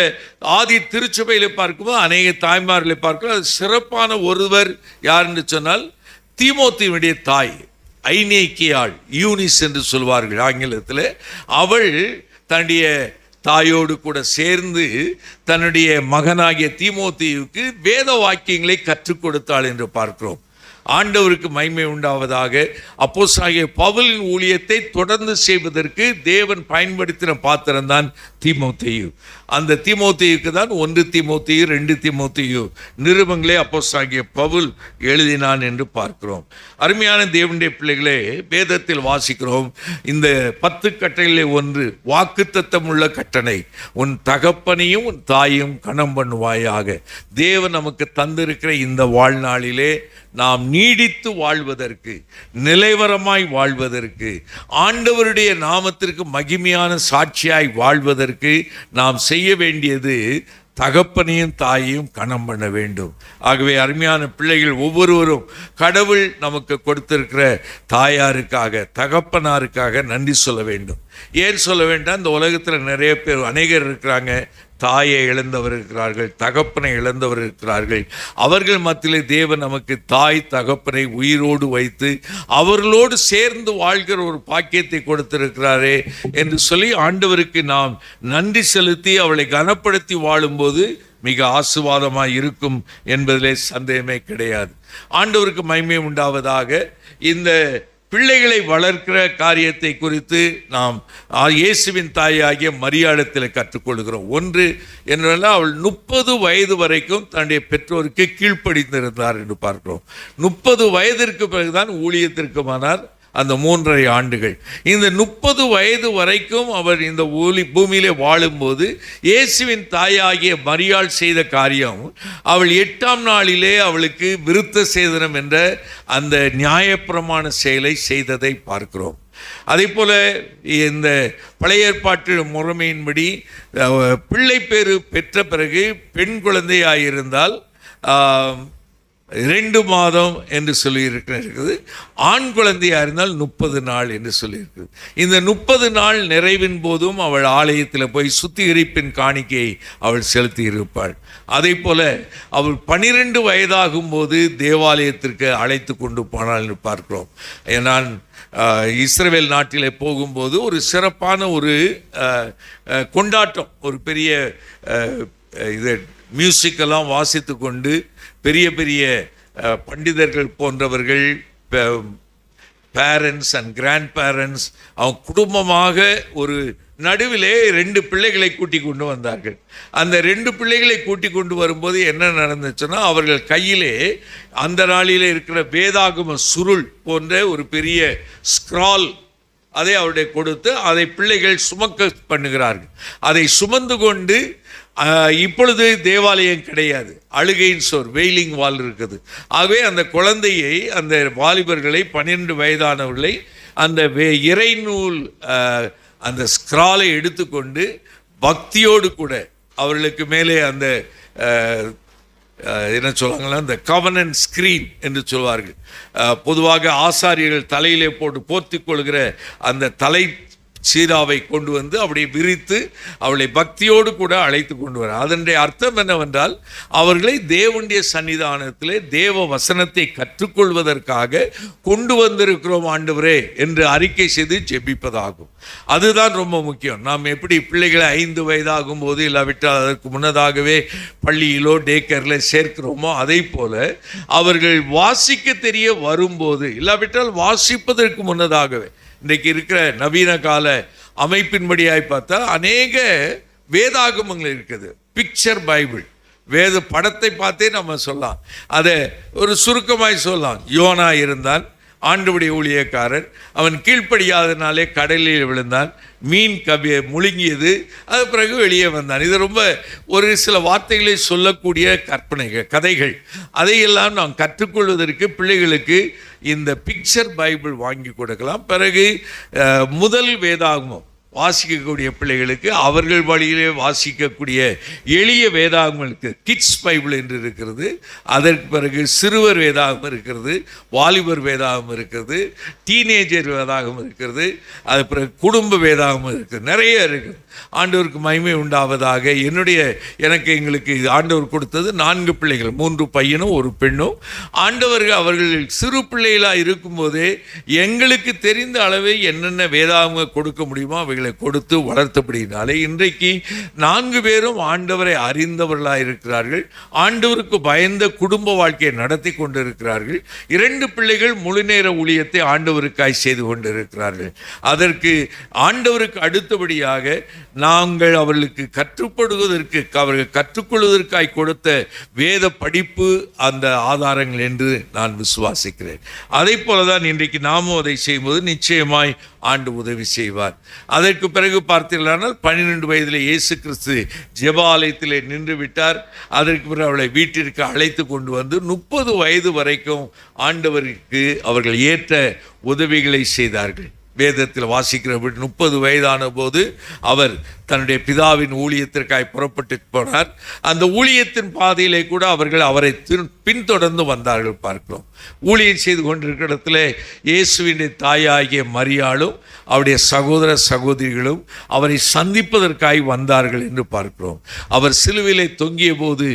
ஆதி திருச்சபையில பார்க்கும்போது அநேக தாய்மார்களை பார்க்கிறோம். அது சிறப்பான ஒருவர் யார் என்று சொன்னால் தீமோத்தேயுடைய தாய் ஐநேக்கியாள், யூனிஸ் என்று சொல்வார்கள் ஆங்கிலத்தில். அவள் தன்னுடைய தாயோடு கூட சேர்ந்து தன்னுடைய மகனாகிய தீமோத்தேயுவுக்கு வேத வாக்கியங்களை கற்றுக் கொடுத்தாள் என்று பார்க்கிறோம். ஆண்டவருக்கு மகிமை உண்டாவதாக. அப்போஸ்தலனாகிய பவுலின் ஊழியத்தை தொடர்ந்து செய்வதற்கு தேவன் பயன்படுத்தின பாத்திரம்தான் தீமோத்தேயு. அந்த தீமோத்தேயுக்கு தான் 1 தீமோத்தேயு 2 தீமோத்தேயு நிருபங்களே அப்போஸ்தலனாகிய பவுல் எழுதினான் என்று பார்க்கிறோம். அருமையான தேவனுடைய பிள்ளைகளே, வேதத்தில் வாசிக்கிறோம், இந்த 10 கட்டளையிலே ஒன்று வாக்குத்தத்தம் உள்ள கட்டளை, உன் தகப்பனையும் உன் தாயையும் கனம் பண்ணுவாயாக. தேவன் நமக்கு தந்திருக்கிற இந்த வாழ்நாளிலே நாம் நீடித்து வாழ்வதற்கு, நிலைவரமாய் வாழ்வதற்கு, ஆண்டவருடைய நாமத்திற்கு மகிமையான சாட்சியாய் வாழ்வதற்கு நாம் செய்ய வேண்டியது தகப்பனையும் தாயையும் கனம் பண்ண வேண்டும். ஆகவே அருமையான பிள்ளைகள் ஒவ்வொருவரும் கடவுள் நமக்கு கொடுத்திருக்கிற தாயாருக்காக தகப்பனாருக்காக நன்றி சொல்ல வேண்டும். ஏன் சொல்ல வேண்டாம், இந்த உலகத்தில் நிறைய பேர் அநேகர் இருக்கிறாங்க, தாயை இழந்தவர் இருக்கிறார்கள், தகப்பனை இழந்தவர் இருக்கிறார்கள். அவர்கள் மத்தியிலே தேவன் நமக்கு தாய் தகப்பனை உயிரோடு வைத்து அவர்களோடு சேர்ந்து வாழ்கிற ஒரு பாக்கியத்தை கொடுத்திருக்கிறாரே என்று சொல்லி ஆண்டவருக்கு நாம் நன்றி செலுத்தி அவளை கனப்படுத்தி வாழும்போது மிக ஆசீர்வாதமாக இருக்கும் என்பதிலே சந்தேகமே கிடையாது. ஆண்டவருக்கு மகிமை உண்டாவதாக. இந்த பிள்ளைகளை வளர்க்கிற காரியத்தை குறித்து நாம் இயேசுவின் தாயாகிய மரியாளிடத்தில் கற்றுக்கொள்கிறோம். ஒன்று என்னவென்றால், அவள் 30 வயது வரைக்கும் தன்னுடைய பெற்றோருக்கு கீழ்ப்படிந்திருந்தார் என்று பார்க்கிறோம். 30 வயதிற்கு பிறகுதான் ஊழியத்திற்குமானார். அந்த 3.5 ஆண்டுகள், இந்த 30 வயது வரைக்கும் அவர் இந்த பூமியிலே வாழும்போது இயேசுவின் தாயாகிய மரியாள் செய்த காரியம், அவள் 8ஆம் நாளிலே அவளுக்கு விருத்த சேதனம் என்ற அந்த நியாயப்பிரமாண செயலை செய்ததை பார்க்கிறோம். அதே போல இந்த பழைய ஏற்பாட்டு முறைமையின்படி பிள்ளை பேறு பெற்ற பிறகு பெண் குழந்தையாயிருந்தால் 2 மாதம் என்று சொல்லியிருக்கிறது. ஆண் குழந்தையாக இருந்தால் 30 நாள் என்று சொல்லியிருக்கிறது. இந்த 30 நாள் நிறைவின் போதும் அவள் ஆலயத்தில் போய் சுத்திகரிப்பின் காணிக்கையை அவள் செலுத்தி இருப்பாள். அதே போல அவள் 12 வயதாகும் போது தேவாலயத்திற்கு அழைத்து கொண்டு போனாள் என்று பார்க்கிறோம். நான் இஸ்ரவேல் நாட்டிலே போகும்போது ஒரு சிறப்பான ஒரு கொண்டாட்டம், ஒரு பெரிய இது மியூசிக்கெல்லாம் வாசித்து கொண்டு பெரிய பெரிய பண்டிதர்கள் போன்றவர்கள், பேரண்ட்ஸ் அண்ட் கிராண்ட் பேரண்ட்ஸ், அவங்க குடும்பமாக ஒரு நடுவிலே 2 பிள்ளைகளை கூட்டி கொண்டு வந்தார்கள். அந்த 2 பிள்ளைகளை கூட்டி கொண்டு வரும்போது என்ன நடந்துச்சுன்னா, அவர்கள் கையிலே அந்த நாளிலே இருக்கிற வேதாகம சுருள் போன்ற ஒரு பெரிய ஸ்க்ரால் அதை அவருடைய கொடுத்து அதை பிள்ளைகள் சுமக்க பண்ணுகிறார்கள். அதை சுமந்து கொண்டு இப்பொழுது தேவாலயம் கிடையாது, அழுகையின் சோர், வெயிலிங் வால் இருக்குது. ஆகவே அந்த குழந்தையை, அந்த வாலிபர்களை, 12 வயதானவர்களை அந்த இறைநூல் அந்த ஸ்க்ராலை எடுத்துக்கொண்டு பக்தியோடு கூட அவர்களுக்கு மேலே அந்த என்ன சொல்லுவாங்களா, அந்த கவனன்ட் ஸ்க்ரீன் என்று சொல்வார்கள். பொதுவாக ஆசாரியர்கள் தலையிலே போட்டு போர்த்தி கொள்கிற அந்த தலை சீராவை கொண்டு வந்து அப்படியே விரித்து அவளை பக்தியோடு கூட அழைத்து கொண்டு வர. அதனுடைய அர்த்தம் என்னவென்றால், அவர்களை தேவனுடைய சன்னிதானத்திலே தேவ வசனத்தை கற்றுக்கொள்வதற்காக கொண்டு வந்திருக்கிறோம் ஆண்டவரே என்று அறிக்கை செய்து ஜெபிப்பதாகும். அதுதான் ரொம்ப முக்கியம். நாம் எப்படி பிள்ளைகளை 5 வயதாகும் போது, இல்லாவிட்டால் அதற்கு முன்னதாகவே பள்ளியிலோ டேக்கரில் சேர்க்கிறோமோ, அதை போல அவர்கள் வாசிக்க தெரிய வரும்போது, இல்லாவிட்டால் வாசிப்பதற்கு முன்னதாகவே, இன்றைக்கு இருக்கிற நவீன கால அமைப்பின்படியாய் பார்த்தா அநேக வேதாகமங்கள் இருக்குது. பிக்சர் பைபிள், வேத படத்தை பார்த்தே நம்ம சொல்லலாம். அதை ஒரு சுருக்கமாய் சொல்லலாம். யோனா இருந்தான், ஆண்டவருடைய ஊழியக்காரன். அவன் கீழ்ப்படியாதனாலே கடலில் விழுந்தான், மீன் முழுங்கியது, அது பிறகு வெளியே வந்தான். இது ரொம்ப ஒரு சில வார்த்தைகளை சொல்லக்கூடிய கற்பனைகள், கதைகள். அதையெல்லாம் நாம் கற்றுக்கொள்வதற்கு பிள்ளைகளுக்கு இந்த பிக்சர் பைபிள் வாங்கி கொடுக்கலாம். பிறகு முதல் வேதாகமம் வாசிக்கக்கூடிய பிள்ளைகளுக்கு அவர்கள் வழியிலே வாசிக்கக்கூடிய எளிய வேதாகமங்களுக்கு கிட்ஸ் பைபிள் என்று இருக்கிறது. அதற்கு பிறகு சிறுவர் வேதாகம் இருக்கிறது, வாலிபர் வேதாகம் இருக்கிறது, டீனேஜர் வேதாகம் இருக்கிறது, அது பிறகு குடும்ப வேதாகம் இருக்குது, நிறைய இருக்குது. ஆண்டவருக்கு மகிமை உண்டாவதாக. எங்களுக்கு ஆண்டவர் கொடுத்தது 4 பிள்ளைகள், 3 பையனும் 1 பெண்ணும். ஆண்டவர்கள் அவர்கள் சிறு பிள்ளைகளாக இருக்கும்போதே எங்களுக்கு தெரிந்த அளவை என்னென்ன வேதாகம் கொடுக்க முடியுமோ அவைகளை கொடுத்து வளர்த்தபடினாலே இன்றைக்கு 4 பேரும் ஆண்டவரை அறிந்தவர்களாக இருக்கிறார்கள். ஆண்டவருக்கு பயந்த குடும்ப வாழ்க்கையை நடத்தி கொண்டிருக்கிறார்கள். 2 பிள்ளைகள் முழு நேர ஊழியத்தை ஆண்டவருக்காய் செய்து கொண்டிருக்கிறார்கள். அதற்கு ஆண்டவருக்கு அடுத்தபடியாக நாங்கள் அவர்களுக்கு கற்றுப்படுவதற்கு, அவர்கள் கற்றுக்கொள்வதற்காய் கொடுத்த வேத படிப்பு அந்த ஆதாரங்கள் என்று நான் விசுவாசிக்கிறேன். அதை போலதான் இன்றைக்கு நாமும் அதை செய்யும்போது நிச்சயமாய் ஆண்டு உதவி செய்வார். அதற்கு பிறகு பார்த்தீர்களானால் 12 வயதில் இயேசு கிறிஸ்து ஜெபாலயத்திலே நின்று விட்டார். அதற்கு பிறகு அவளை வீட்டிற்கு அழைத்து கொண்டு வந்து 30 வயது வரைக்கும் ஆண்டவருக்கு அவர்கள் ஏற்ற உதவிகளை செய்தார்கள். வேதத்தில் வாசிக்கிற 30 வயதான போது அவர் தன்னுடைய பிதாவின் ஊழியத்திற்காய் புறப்பட்டு போனார். அந்த ஊழியத்தின் பாதையிலே கூட அவர்கள் அவரை பின்தொடர்ந்து வந்தார்கள் பார்க்கிறோம். ஊழியம் செய்து கொண்டிருக்கிற இடத்துல இயேசுவின் தாயாகிய மரியாளும் அவருடைய சகோதர சகோதரிகளும் அவரை சந்திப்பதற்காய் வந்தார்கள் என்று பார்க்கிறோம். அவர் சிலுவையிலே தொங்கிய போது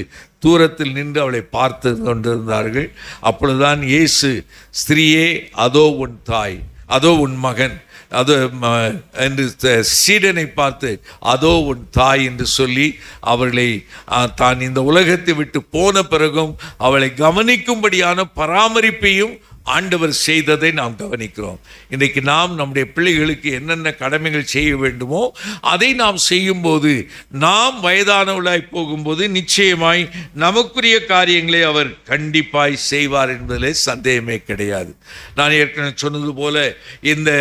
தூரத்தில் நின்று அவளை பார்த்து கொண்டிருந்தார்கள். அப்பொழுதுதான் இயேசு, ஸ்திரீயே அதோ உன் தாய், அதோ உன் மகன், அதோ என்று சீடனை பார்த்து அதோ உன் தாய் என்று சொல்லி அவர்களை தான் இந்த உலகத்தை விட்டு போன பிறகும் அவளை கவனிக்கும்படியான பராமரிப்பையும் ஆண்டவர் செய்ததை நாம் கவனிக்கிறோம். இன்றைக்கு நாம் நம்முடைய பிள்ளைகளுக்கு என்னென்ன கடமைகள் செய்ய வேண்டுமோ அதை நாம் செய்யும்போது, நாம் வயதானவளாய் போகும்போது நிச்சயமாய் நமக்குரிய காரியங்களை அவர் கண்டிப்பாய் செய்வார் என்பதில் சந்தேகமே கிடையாது. நான் ஏற்கனவே சொன்னது போல இந்த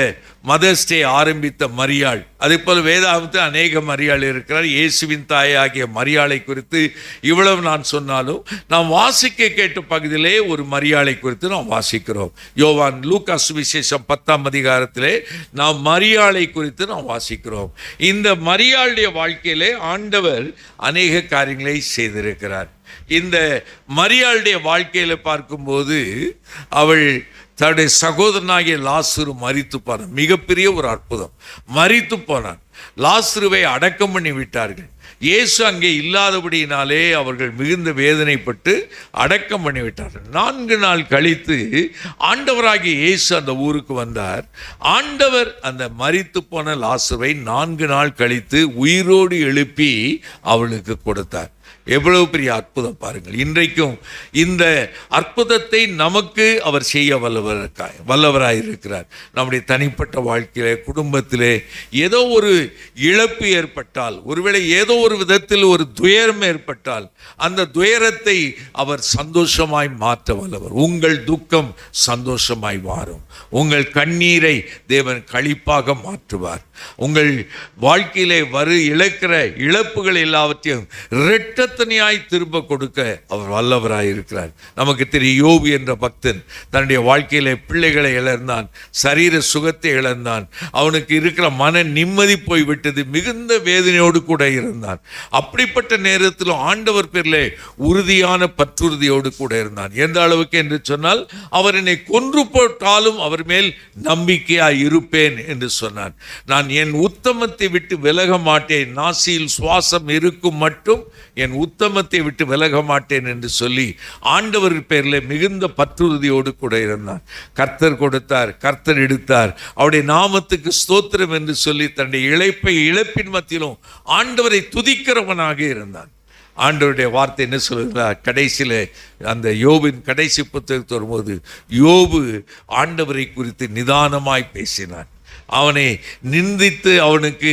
மதர்ஸ் டே ஆரம்பித்த மரியாள், அதே போல் வேதாகமத்தில் அநேக மரியாள் இருக்கிறார். இயேசுவின் தாயாகிய மரியாளை குறித்து இவ்வளவு நான் சொன்னாலும் நாம் வாசிக்க கேட்ட பகுதியிலே ஒரு மரியாளை குறித்து நாம் வாசிக்கிறோம். யோவான் லூக்கா சுவிசேஷம் 10ஆம் அதிகாரத்திலே நாம் மரியாளை குறித்து நாம் வாசிக்கிறோம். இந்த மரியாளுடைய வாழ்க்கையிலே ஆண்டவர் அநேக காரியங்களை செய்திருக்கிறார். இந்த மரியாளுடைய வாழ்க்கையில் பார்க்கும்போது அவள் தன்னுடைய சகோதரனாகிய லாசரு மரித்து போனான். மிகப்பெரிய ஒரு அற்புதம். மரித்து போனான். லாசருவை அடக்கம் பண்ணி விட்டார்கள். இயேசு அங்கே இல்லாதபடியினாலே அவர்கள் மிகுந்த வேதனைப்பட்டு அடக்கம் பண்ணிவிட்டார்கள். 4 நாள் கழித்து ஆண்டவராகிய இயேசு அந்த ஊருக்கு வந்தார். ஆண்டவர் அந்த மரித்து போன லாசருவை 4 நாள் கழித்து உயிரோடு எழுப்பி அவளுக்கு கொடுத்தார். எவ்வளவு பெரிய அற்புதம் பாருங்கள். இன்றைக்கும் இந்த அற்புதத்தை நமக்கு அவர் செய்ய வல்லவராயிருக்கிறார். நம்முடைய தனிப்பட்ட வாழ்க்கையிலே, குடும்பத்திலே ஏதோ ஒரு இழப்பு ஏற்பட்டால், ஒருவேளை ஏதோ ஒரு விதத்தில் ஒரு துயரம் ஏற்பட்டால், அந்த துயரத்தை அவர் சந்தோஷமாய் மாற்ற வல்லவர். உங்கள் துக்கம் சந்தோஷமாய் மாறும். உங்கள் கண்ணீரை தேவன் களிப்பாக மாற்றுவார். உங்கள் வாழ்க்கையிலே இழக்கிற இழப்புகள் எல்லாவற்றையும் இரட்டத்தனையாய் திரும்ப கொடுக்க அவர் வல்லவராய் இருக்கிறார். நமக்கு தெரியும், யோபு என்ற பக்தன் தன்னுடைய வாழ்க்கையிலே பிள்ளைகளை இழந்தான், சரீர சுகத்தை இழந்தான், அவனுக்கு இருக்கிற மன நிம்மதி போய்விட்டது, மிகுந்த வேதனையோடு கூட இருந்தான். அப்படிப்பட்ட நேரத்தில் ஆண்டவர் பேரிலே உறுதியான பற்றுறுதியோடு கூட இருந்தான். எந்த அளவுக்கு என்று சொன்னால், அவர் என்னை கொன்று போட்டாலும் அவர் மேல் நம்பிக்கையாய் இருப்பேன் என்று சொன்னான். நான் என் உத்தமத்தை விட்டு விலக மாட்டேன், நாசியில் சுவாசம் இருக்கும் மட்டும் என் உத்தமத்தை விட்டு விலக மாட்டேன் என்று சொல்லி ஆண்டவர் பேரில் மிகுந்த பற்றுறுதியோடு கூட இருந்தான். கர்த்தர் கொடுத்தார், கர்த்தர் எடுத்தார், அவருடைய நாமத்துக்கு ஸ்தோத்திரம் என்று சொல்லி தன்னுடைய இழப்பின் மத்தியிலும் ஆண்டவரை துதிக்கிறவனாக இருந்தான். ஆண்டவருடைய வார்த்தை என்ன சொல்கிறார்? கடைசியில் அந்த யோபின் கடைசி புத்தகத்து வரும்போது, யோபு ஆண்டவரை குறித்து நிதானமாய் பேசினான். அவனை நிந்தித்து அவனுக்கு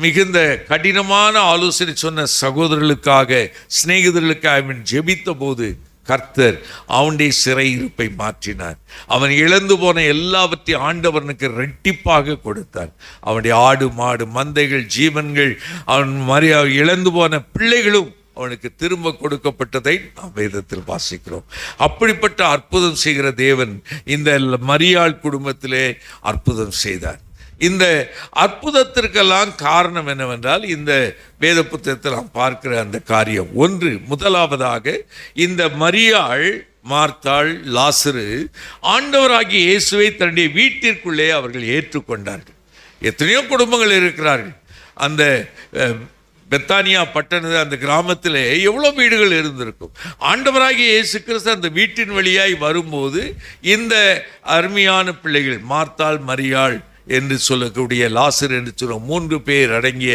மிகுந்த கடினமான ஆலோசனை சொன்ன சகோதரர்களுக்காக, சிநேகிதர்களுக்காக அவன் ஜெபித்த போது கர்த்தர் அவனுடைய சிறையிருப்பை மாற்றினார். அவன் இழந்து போன எல்லாவற்றையும் ஆண்டவனுக்கு இரட்டிப்பாக கொடுத்தார். அவனுடைய ஆடு மாடு மந்தைகள் ஜீவன்கள், அவன் இழந்து போன பிள்ளைகளும் அவனுக்கு திரும்ப கொடுக்கப்பட்டதை நாம் வேதத்தில் வாசிக்கிறோம். அப்படிப்பட்ட அற்புதம் செய்கிற தேவன் இந்த மரியாள் குடும்பத்திலே அற்புதம் செய்தார். இந்த அற்புதத்திற்கெல்லாம் காரணம் என்னவென்றால், இந்த வேத புத்தகத்தில் நாம் பார்க்கிற அந்த காரியம் ஒன்று. முதலாவதாக, இந்த மரியாள், மார்த்தாள், லாசரு ஆண்டவராகிய இயேசுவை தன்னுடைய வீட்டிற்குள்ளே அவர்கள் ஏற்றுக்கொண்டார்கள். எத்தனையோ குடும்பங்கள் இருக்கிறார்கள். அந்த பெத்தானியா பட்டண அந்த கிராமத்தில் எவ்வளோ வீடுகள் இருந்திருக்கும். ஆண்டவராகிய இயேசு கிறிஸ்து அந்த வீட்டின் வழியாய் வரும்போது இந்த அருமையான பிள்ளைகள், மார்த்தாள், மரியாள் என்று சொல்லக்கூடிய லாசர் என்று சொல்ல 3 பேர் அடங்கிய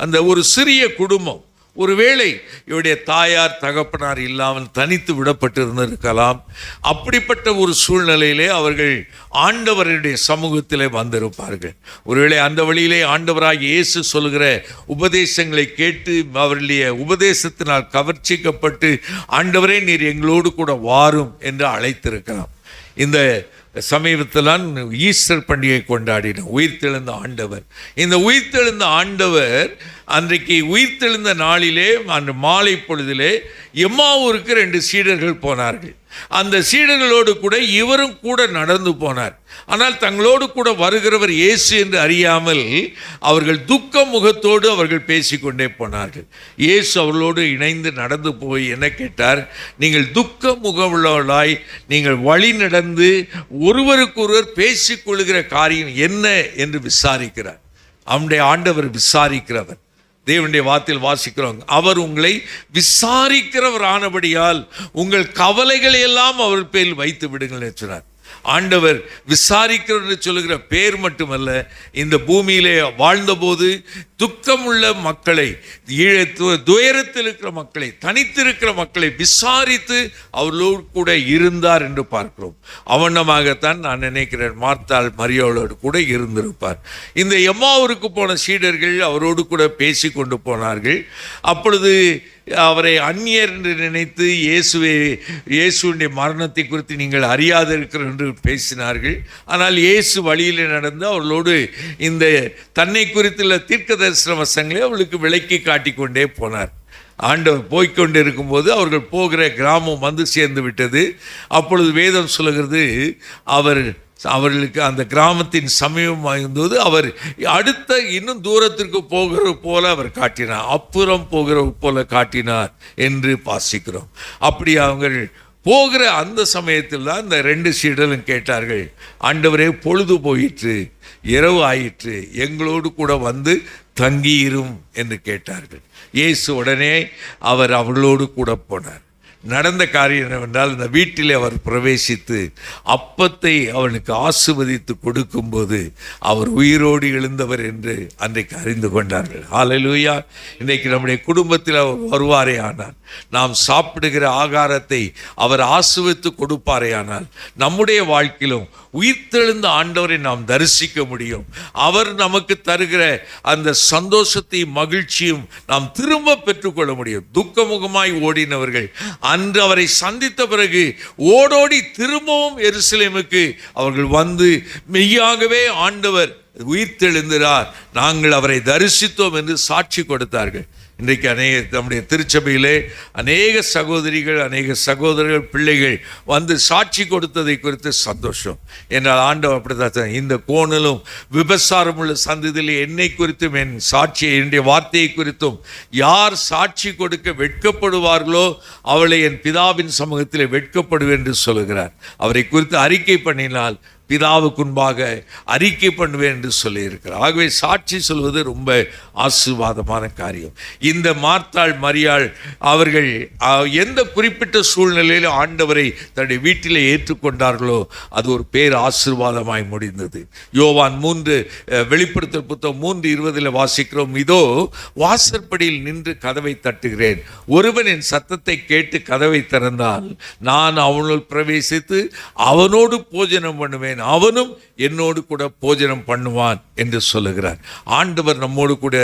அந்த ஒரு சிறிய குடும்பம், ஒருவேளை இவருடைய தாயார் தகப்பனார் இல்லாமல் தனித்து விடப்பட்டிருந்திருக்கலாம். அப்படிப்பட்ட ஒரு சூழ்நிலையிலே அவர்கள் ஆண்டவருடைய சமூகத்திலே வந்திருப்பார்கள். ஒருவேளை அந்த வழியிலே ஆண்டவராகிய இயேசு சொல்கிற உபதேசங்களை கேட்டு அவருடைய உபதேசத்தினால் கவர்ச்சிக்கப்பட்டு, ஆண்டவரே நீர் எங்களோடு கூட வாரும் என்று அழைத்திருக்கலாம். இந்த சமீபத்தில்தான் ஈஸ்டர் பண்டிகை கொண்டாடினோம். உயிர்த்தெழுந்த ஆண்டவர். இந்த உயிர்த்தெழுந்த ஆண்டவர் அன்றைக்கு உயிர்த்தெழுந்த நாளிலே அந்த மாலை பொழுதிலே எம்மாவூருக்கு 2 சீடர்கள் போனார்கள். அந்த சீடர்களோடு கூட இவரும் கூட நடந்து போனார். ஆனால் தங்களோடு கூட வருகிறவர் இயேசு என்று அறியாமல் அவர்கள் துக்க முகத்தோடு அவர்கள் பேசிக்கொண்டே போனார்கள். இயேசு அவர்களோடு இணைந்து நடந்து போய் என்ன கேட்டார்? நீங்கள் துக்க முகமுள்ளவர்களாய் நீங்கள் வழி நடந்து ஒருவருக்கொருவர் பேசிக்கொள்கிற காரியம் என்ன என்று விசாரிக்கிறார். அவனுடைய ஆண்டவர் விசாரிக்கிறவர். தேவனுடைய வார்த்தையில் வாசிக்கிறோம், அவர் உங்களை விசாரிக்கிறவர் ஆனபடியால் உங்கள் கவலைகளை எல்லாம் அவர் பேரில் வைத்து விடுங்கள் என்று சொன்னார். ஆண்டவர் விசாரிக்கிறவர் என்று சொல்லுகிற பேர் மட்டுமல்ல, இந்த பூமியிலே வாழ்ந்தபோது துக்கமுள்ள மக்களை, துயரத்தில் இருக்கிற மக்களை, தனித்திருக்கிற மக்களை விசாரித்து அவர்களோடு கூட இருந்தார் என்று பார்க்கிறோம். அவனமாகத்தான் நான் நினைக்கிறேன் மார்த்தாள் மரியாளோடு கூட இருந்திருப்பார். இந்த எம்மாவூருக்கு போன சீடர்கள் அவரோடு கூட பேசி கொண்டு போனார்கள். அப்பொழுது அவரை அந்நியர் என்று நினைத்து இயேசுடைய மரணத்தை குறித்து நீங்கள் அறியாது இருக்கிற என்று பேசினார்கள். ஆனால் இயேசு வழியில் நடந்து அவர்களோடு இந்த தன்னை குறித்துள்ள தீர்க்க தரிசன வசனங்களை அவளுக்கு விளக்கி காட்டிக்கொண்டே போனார். ஆண்டவர் போய்கொண்டு இருக்கும்போது அவர்கள் போகிற கிராமம் வந்து சேர்ந்து விட்டது. அப்பொழுது வேதம் சொல்லுகிறது, அவர்களுக்கு அந்த கிராமத்தின் சமயம் வாய்ந்தது. அவர் அடுத்த இன்னும் தூரத்திற்கு போகிற போல அவர் காட்டினார், அப்புறம் போகிற போல காட்டினார் என்று வாசிக்கிறோம். அப்படி அவங்க போகிற அந்த சமயத்தில் தான் இந்த 2 சீடரும் கேட்டார்கள், ஆண்டவரே பொழுது போயிற்று, இரவு ஆயிற்று, எங்களோடு கூட வந்து தங்கியிரும் என்று கேட்டார்கள். இயேசு உடனே அவர் அவர்களோடு கூட போனார். நடந்த காரியம் என்னவென்றால், இந்த வீட்டிலே அவர் பிரவேசித்து அப்பத்தை அவனுக்கு ஆசீர்வதித்து கொடுக்கும்போது அவர் உயிரோடு எழுந்தவர் என்று அன்றைக்கு அறிந்து கொண்டார்கள். ஹல்லேலூயா. இன்றைக்கு நம்முடைய குடும்பத்தில் அவர் வருவாரே ஆனால், நாம் சாப்பிடுகிற ஆகாரத்தை அவர் ஆசீர்வதித்து கொடுப்பாரே ஆனால், நம்முடைய வாழ்க்கையிலும் உயிர்த்தெழுந்த ஆண்டவரை நாம் தரிசிக்க முடியும். அவர் நமக்கு தருகிற அந்த சந்தோஷத்தையும் மகிழ்ச்சியும் நாம் திரும்ப பெற்றுக்கொள்ள முடியும். துக்கமுகமாய் ஓடினவர்கள் அன்று அவரை சந்தித்த பிறகு ஓடோடி திரும்பவும் எருசலேமுக்கு அவர்கள் வந்து, மெய்யாகவே ஆண்டவர் உயிர்த்தெழுந்தார், நாங்கள் அவரை தரிசித்தோம் என்று சாட்சி கொடுத்தார்கள். இன்றைக்கு நம்முடைய திருச்சபையிலே அநேக சகோதரிகள், அநேக சகோதரர்கள், பிள்ளைகள் வந்து சாட்சி கொடுத்ததை குறித்து சந்தோஷம். என்றால் ஆண்டவர் அப்படித்தான், இந்த கோணலும் விபசாரம் உள்ள சந்ததியிலே என்னை குறித்தும் என் சாட்சியை, என்னுடைய வார்த்தையை குறித்தும் யார் சாட்சி கொடுக்க வெட்கப்படுவார்களோ அவளை என் பிதாவின் சமூகத்திலே வெட்கப்படுவேன் என்று சொல்லுகிறார். அவரை குறித்து அறிக்கை பண்ணினால் பிதாவுக்கு முன்பாக அறிக்கை பண்ணுவேன் என்று சொல்லியிருக்கிறார். ஆகவே சாட்சி சொல்வது ரொம்ப ஆசீர்வாதமான காரியம். இந்த மார்த்தாள் மரியாள் அவர்கள் எந்த குறிப்பிட்ட சூழ்நிலையில் ஆண்டவரை தன்னுடைய வீட்டிலே ஏற்றுக்கொண்டார்களோ அது ஒரு பேர் ஆசீர்வாதமாய் முடிந்தது. யோவான் 3 வெளிப்படுத்தல் புத்தகம் 3:20 வாசிக்கிறோம், இதோ வாசற்படியில் நின்று கதவை தட்டுகிறேன், ஒருவன் என் சத்தத்தை கேட்டு கதவை திறந்தால் நான் அவனுள் பிரவேசித்து அவனோடு போஜனம் பண்ணுவேன், அவனும் என்னோடு கூட போஜனம் பண்ணுவான் என்று சொல்லுகிறார். ஆண்டவர் நம்மோடு கூட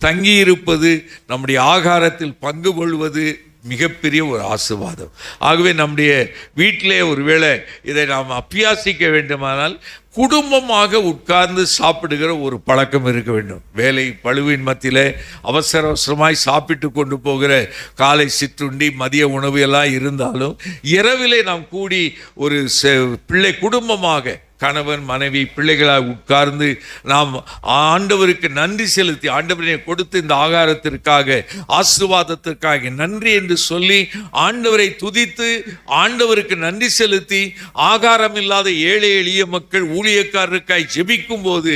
தங்கியிருப்பது, நம்முடைய ஆகாரத்தில் பங்கு கொள்வது மிகப்பெரிய ஒரு ஆசீர்வாதம். ஆகவே நம்முடைய வீட்டிலே ஒருவேளை இதை நாம் அபியாசிக்க வேண்டுமானால் குடும்பமாக உட்கார்ந்து சாப்பிடுகிற ஒரு பழக்கம் இருக்க வேண்டும். வேலை பளுவின் மத்தியில் அவசர அவசரமாய் சாப்பிட்டு கொண்டு போகிற காலை சிற்றுண்டி, மதிய உணவு எல்லாம் இருந்தாலும் இரவிலே நாம் கூடி ஒரு பிள்ளை குடும்பமாக கணவன் மனைவி பிள்ளைகளாக உட்கார்ந்து நாம் ஆண்டவருக்கு நன்றி செலுத்தி, ஆண்டவரை கொடுத்து இந்த ஆகாரத்திற்காக ஆசீர்வாதத்திற்காக நன்றி என்று சொல்லி ஆண்டவரை துதித்து ஆண்டவருக்கு நன்றி செலுத்தி ஆகாரம் இல்லாத ஏழை எளிய மக்கள் ஊழியக்காரருக்காய் ஜெபிக்கும் போது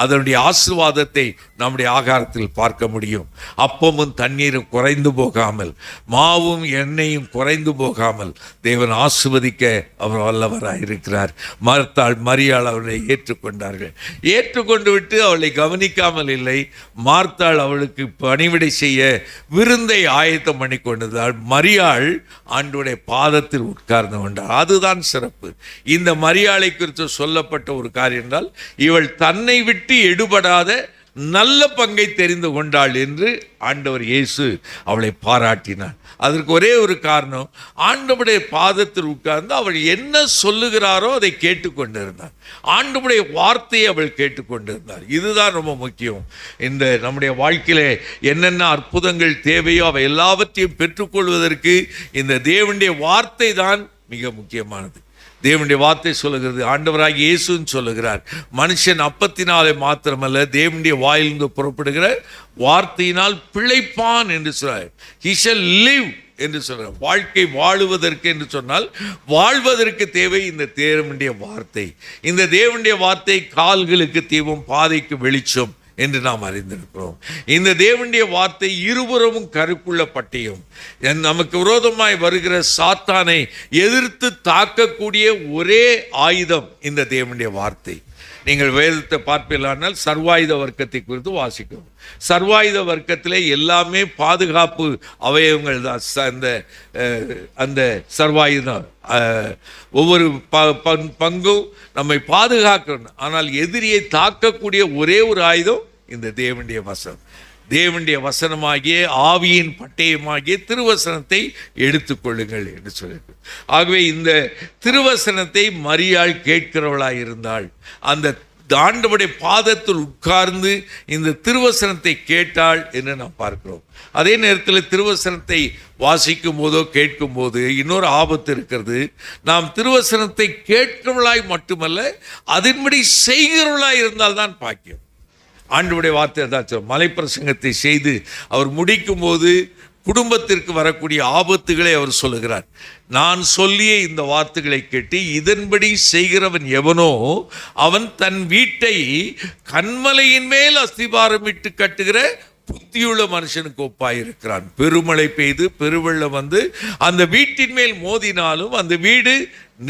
அதனுடைய ஆசீர்வாதத்தை நம்முடைய ஆகாரத்தில் பார்க்க முடியும். அப்பமும் தண்ணீரும் குறைந்து போகாமல், மாவும் எண்ணெயும் குறைந்து போகாமல் தேவன் ஆசீர்வதிக்க அவர் வல்லவராய் இருக்கிறார். மார்த்தாள் மரியாள் அவளை ஏற்றுக்கொண்டார்கள். ஏற்றுக்கொண்டு விட்டு அவளை கவனிக்காமல் இல்லை. மார்த்தாள் அவளுக்கு பணிவிடை செய்ய விருந்தை ஆயத்தம் பண்ணி கொண்டதால் மரியாள் ஆண்டவருடைய பாதத்தில் உட்கார்ந்து கொண்டார். அதுதான் சிறப்பு. இந்த மரியாளை குறித்து சொல்லப்பட்ட ஒரு காரியம் என்றால், இவள் தன்னை விட்டு எடுபடாத நல்ல பங்கை தெரிந்து கொண்டாள் என்று ஆண்டவர் இயேசு அவளை பாராட்டினார். அதற்கு ஒரே ஒரு காரணம், ஆண்டவருடைய பாதத்தில் உட்கார்ந்து அவள் என்ன சொல்லுகிறாரோ அதை கேட்டுக்கொண்டிருந்தார். ஆண்டவருடைய வார்த்தையை அவள் கேட்டுக்கொண்டிருந்தார். இதுதான் ரொம்ப முக்கியம். இந்த நம்முடைய வாழ்க்கையிலே என்னென்ன அற்புதங்கள் தேவையோ அவை எல்லாவற்றையும் பெற்றுக்கொள்வதற்கு இந்த தேவனுடைய வார்த்தை தான் மிக முக்கியமானது. தேவனுடைய வார்த்தை சொல்லுகிறது, ஆண்டவராகிய இயேசுன்னு சொல்லுகிறார், மனுஷன் அப்பத்தினாலே மாத்திரமல்ல தேவனுடைய வாயிலிருந்து புறப்படுகிற வார்த்தையினால் பிழைப்பான் என்று சொல்றார். He shall live என்று சொல்றார். வாழ்க்கை வாழுவதற்கு என்று சொன்னால் வாழ்வதற்கு தேவை இந்த தேவனுடைய வார்த்தை. இந்த தேவனுடைய வார்த்தை கால்களுக்கு தீபம், பாதைக்கு வெளிச்சம் என்று நாம் அறிந்திருக்கிறோம். இந்த தேவனுடைய வார்த்தை இருபுறமும் கருக்குள்ள பட்டயம். நமக்கு விரோதமாய் வருகிற சாத்தானை எதிர்த்து தாக்கக்கூடிய ஒரே ஆயுதம் இந்த தேவனுடைய வார்த்தை. நீங்கள் வேதத்தை பார்ப்பீர்களானால் சர்வாயுத வர்க்கத்தை குறித்து வாசிக்கிறோம். சர்வாயுத வர்க்கத்திலே எல்லாமே பாதுகாப்பு அவயவங்கள் தான். அந்த சர்வாயுதம் ஒவ்வொரு பங்கும் நம்மை பாதுகாக்கணும். ஆனால் எதிரியை தாக்கக்கூடிய ஒரே ஒரு ஆயுதம் இந்த தேவனுடைய வசனம். தேவனுடைய வசனமாகிய ஆவியின் பட்டயமாகிய திருவசனத்தை எடுத்துக்கொள்ளுங்கள் என்று சொல்லியிருக்கு. ஆகவே இந்த திருவசனத்தை மரியாள் கேட்கிறவளாய் இருந்தாள். அந்த ஆண்டவருடைய பாதத்தில் உட்கார்ந்து இந்த திருவசனத்தை கேட்டாள் என்று நாம் பார்க்கிறோம். அதே நேரத்தில் திருவசனத்தை வாசிக்கும் போதோ கேட்கும் போது இன்னொரு ஆபத்து இருக்கிறது. நாம் திருவசனத்தை கேட்கிறவளாய் மட்டுமல்ல, அதன்படி செய்கிறவளாய் இருந்தால்தான் பாக்கியம். ஆண்டவருடைய வார்த்தை தான். மலைப்பிரசங்கத்தை செய்து அவர் முடிக்கும் போது குடும்பத்திற்கு வரக்கூடிய ஆபத்துகளை அவர் சொல்லுகிறார். நான் சொல்லிய இந்த வார்த்தைகளை கேட்டு இதன்படி செய்கிறவன் எவனோ அவன் தன் வீட்டை கன்மலையின் மேல் அஸ்திபாரமிட்டு கட்டுகிற புத்தியுள்ள மனுஷனுக்கு ஒப்பாயிருக்கிறான். பெருமழை பெய்து பெருவெள்ளம் வந்து அந்த வீட்டின் மேல் மோதினாலும் அந்த வீடு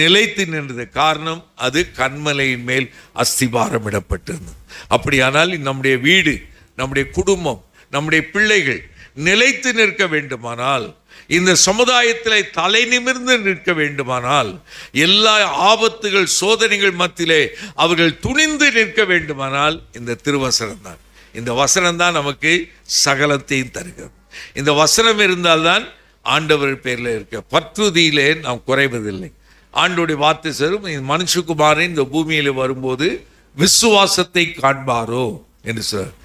நிலைத்து நின்றது. காரணம், அது கன்மலையின் மேல் அஸ்திபாரமிடப்பட்டிருந்தது. அப்படியானால் நம்முடைய வீடு, நம்முடைய குடும்பம், நம்முடைய பிள்ளைகள் நிலைத்து நிற்க வேண்டுமானால், இந்த சமுதாயத்தில் தலை நிமிர்ந்து நிற்க வேண்டுமானால், எல்லா ஆபத்துகள் சோதனைகள் மத்தியிலே அவர்கள் துணிந்து நிற்க வேண்டுமானால் இந்த திருவசனம் தான். இந்த வசனம் தான் நமக்கு சகலத்தையும் தருகிறது. இந்த வசனம் இருந்தால்தான் ஆண்டவர் பேரில் இருக்க பற்றுதியிலே நாம் குறைவதில்லை. ஆண்டோடைய வார்த்தை சொல்லும், மனுஷகுமாரன் இந்த பூமியில் வரும்போது விசுவாசத்தை காண்பாரோ என்று சொல்றார்.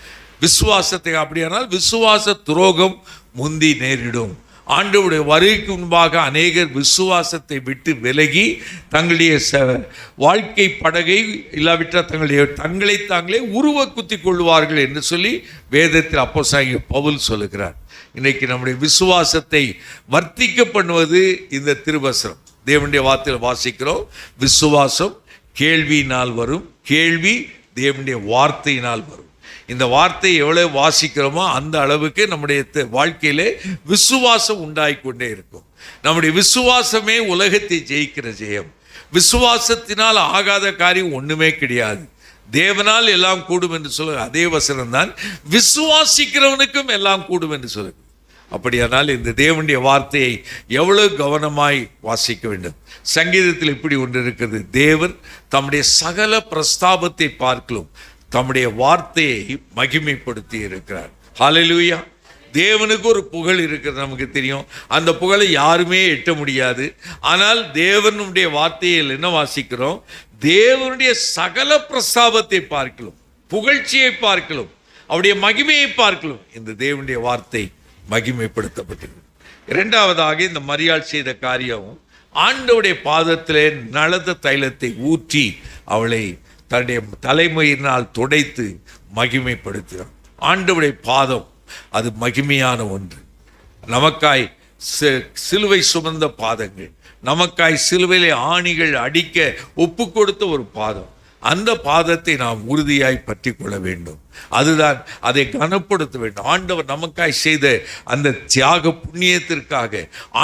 விசுவாசத்தை, அப்படியானால் விசுவாச துரோகம் முந்தி நேரிடும். ஆண்டவருடைய வருகைக்கு முன்பாக அநேகர் விசுவாசத்தை விட்டு விலகி தங்களுடைய வாழ்க்கை படகை இல்லாவிட்டால் தங்களை தாங்களே உருவ குத்தி கொள்வார்கள் என்று சொல்லி வேதத்தில் அப்போஸ்தலனாகிய பவுல் சொல்லுகிறார். இன்னைக்கு நம்முடைய விசுவாசத்தை வர்த்திக்க பண்ணுவது இந்த திருவசனம். தேவனுடைய வார்த்தையில் வாசிக்கிறோம், விசுவாசம் கேள்வியினால் வரும், கேள்வி தேவனுடைய வார்த்தையினால் வரும். இந்த வார்த்தையை எவ்வளவு வாசிக்கிறோமோ அந்த அளவுக்கு நம்முடைய வாழ்க்கையிலே விசுவாசம் உண்டாகிக்கொண்டே இருக்கும். நம்முடைய விசுவாசமே உலகத்தை ஜெயிக்கிற ஜெயம். விசுவாசத்தினால் ஆகாத காரியம் ஒண்ணுமே கிடையாது. தேவனால் எல்லாம் கூடும் என்று சொல்ல அதே வசனம் தான் விசுவாசிக்கிறவனுக்கும் எல்லாம் கூடும் என்று சொல்லுது. அப்படியானால் இந்த தேவனுடைய வார்த்தையை எவ்வளவு கவனமாய் வாசிக்க வேண்டும். சங்கீதத்தில் இப்படி ஒன்று இருக்கிறது, தேவன் தம்முடைய சகல பிரஸ்தாபத்தை பார்க்கலும் தம்முடைய வார்த்தையை மகிமைப்படுத்தி இருக்கிறார். ஹல்லேலூயா. தேவனுக்கு ஒரு புகழ் இருக்கிறது, நமக்கு தெரியும். அந்த புகழை யாருமே எட்ட முடியாது. ஆனால் தேவனுடைய வார்த்தையில் என்ன வாசிக்கிறோம், தேவனுடைய சகல பிரஸ்தாபத்தை பார்க்கலும், புகழ்ச்சியை பார்க்கலும், அவருடைய மகிமையை பார்க்கலும் இந்த தேவனுடைய வார்த்தை மகிமைப்படுத்தப்பட்டது. இரண்டாவதாக இந்த மரியாள் செய்த காரியம், ஆண்டவருடைய பாதத்திலே நலத தைலத்தை ஊற்றி அவளை தன்னுடைய தலைமையினால் துடைத்து மகிமைப்படுத்துகிறார். ஆண்டவருடைய பாதம் அது மகிமையான ஒன்று. நமக்காய் சிலுவை சுமந்த பாதங்கள், நமக்காய் சிலுவையிலே ஆணிகள் அடிக்க ஒப்பு கொடுத்த ஒரு பாதம். அந்த பாதத்தை நாம் உறுதியாய் பற்றி கொள்ள வேண்டும். அதுதான், அதை கனப்படுத்த வேண்டும். ஆண்டவர் நமக்காய் செய்த அந்த தியாக புண்ணியத்திற்காக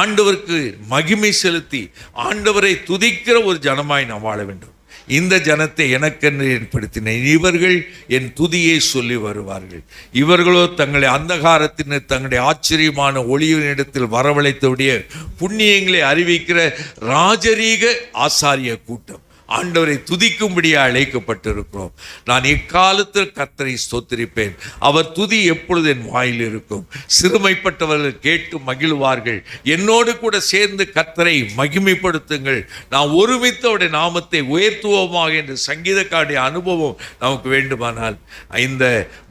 ஆண்டவருக்கு மகிமை செலுத்தி ஆண்டவரை துதிக்கிற ஒரு ஜனமாய் நாம் வாழ வேண்டும். இந்த ஜனத்தை எனக்கென்று ஏற்படுத்தினேன், இவர்கள் என் துதியை சொல்லி வருவார்கள். இவர்களோ தங்களை அந்தகாரத்தினர் தங்களுடைய ஆச்சரியமான ஒளியினிடத்தில் வரவழைத்தவுடைய புண்ணியங்களை அறிவிக்கிற ராஜரீக ஆசாரிய கூட்டம். ஆண்டவரை துதிக்கும்படியாக அழைக்கப்பட்டிருக்கிறோம். நான் எக்காலத்தில் கர்த்தரை ஸ்தோத்திரிப்பேன், அவர் துதி எப்பொழுது என் வாயில் இருக்கும். சிறுமைப்பட்டவர்கள் கேட்டு மகிழ்வார்கள். என்னோடு கூட சேர்ந்து கர்த்தரை மகிமைப்படுத்துங்கள், நான் ஒருமித்து அவருடைய நாமத்தை உயர்த்துவோமாக என்று சங்கீதக்காருடைய அனுபவம் நமக்கு வேண்டுமானால், இந்த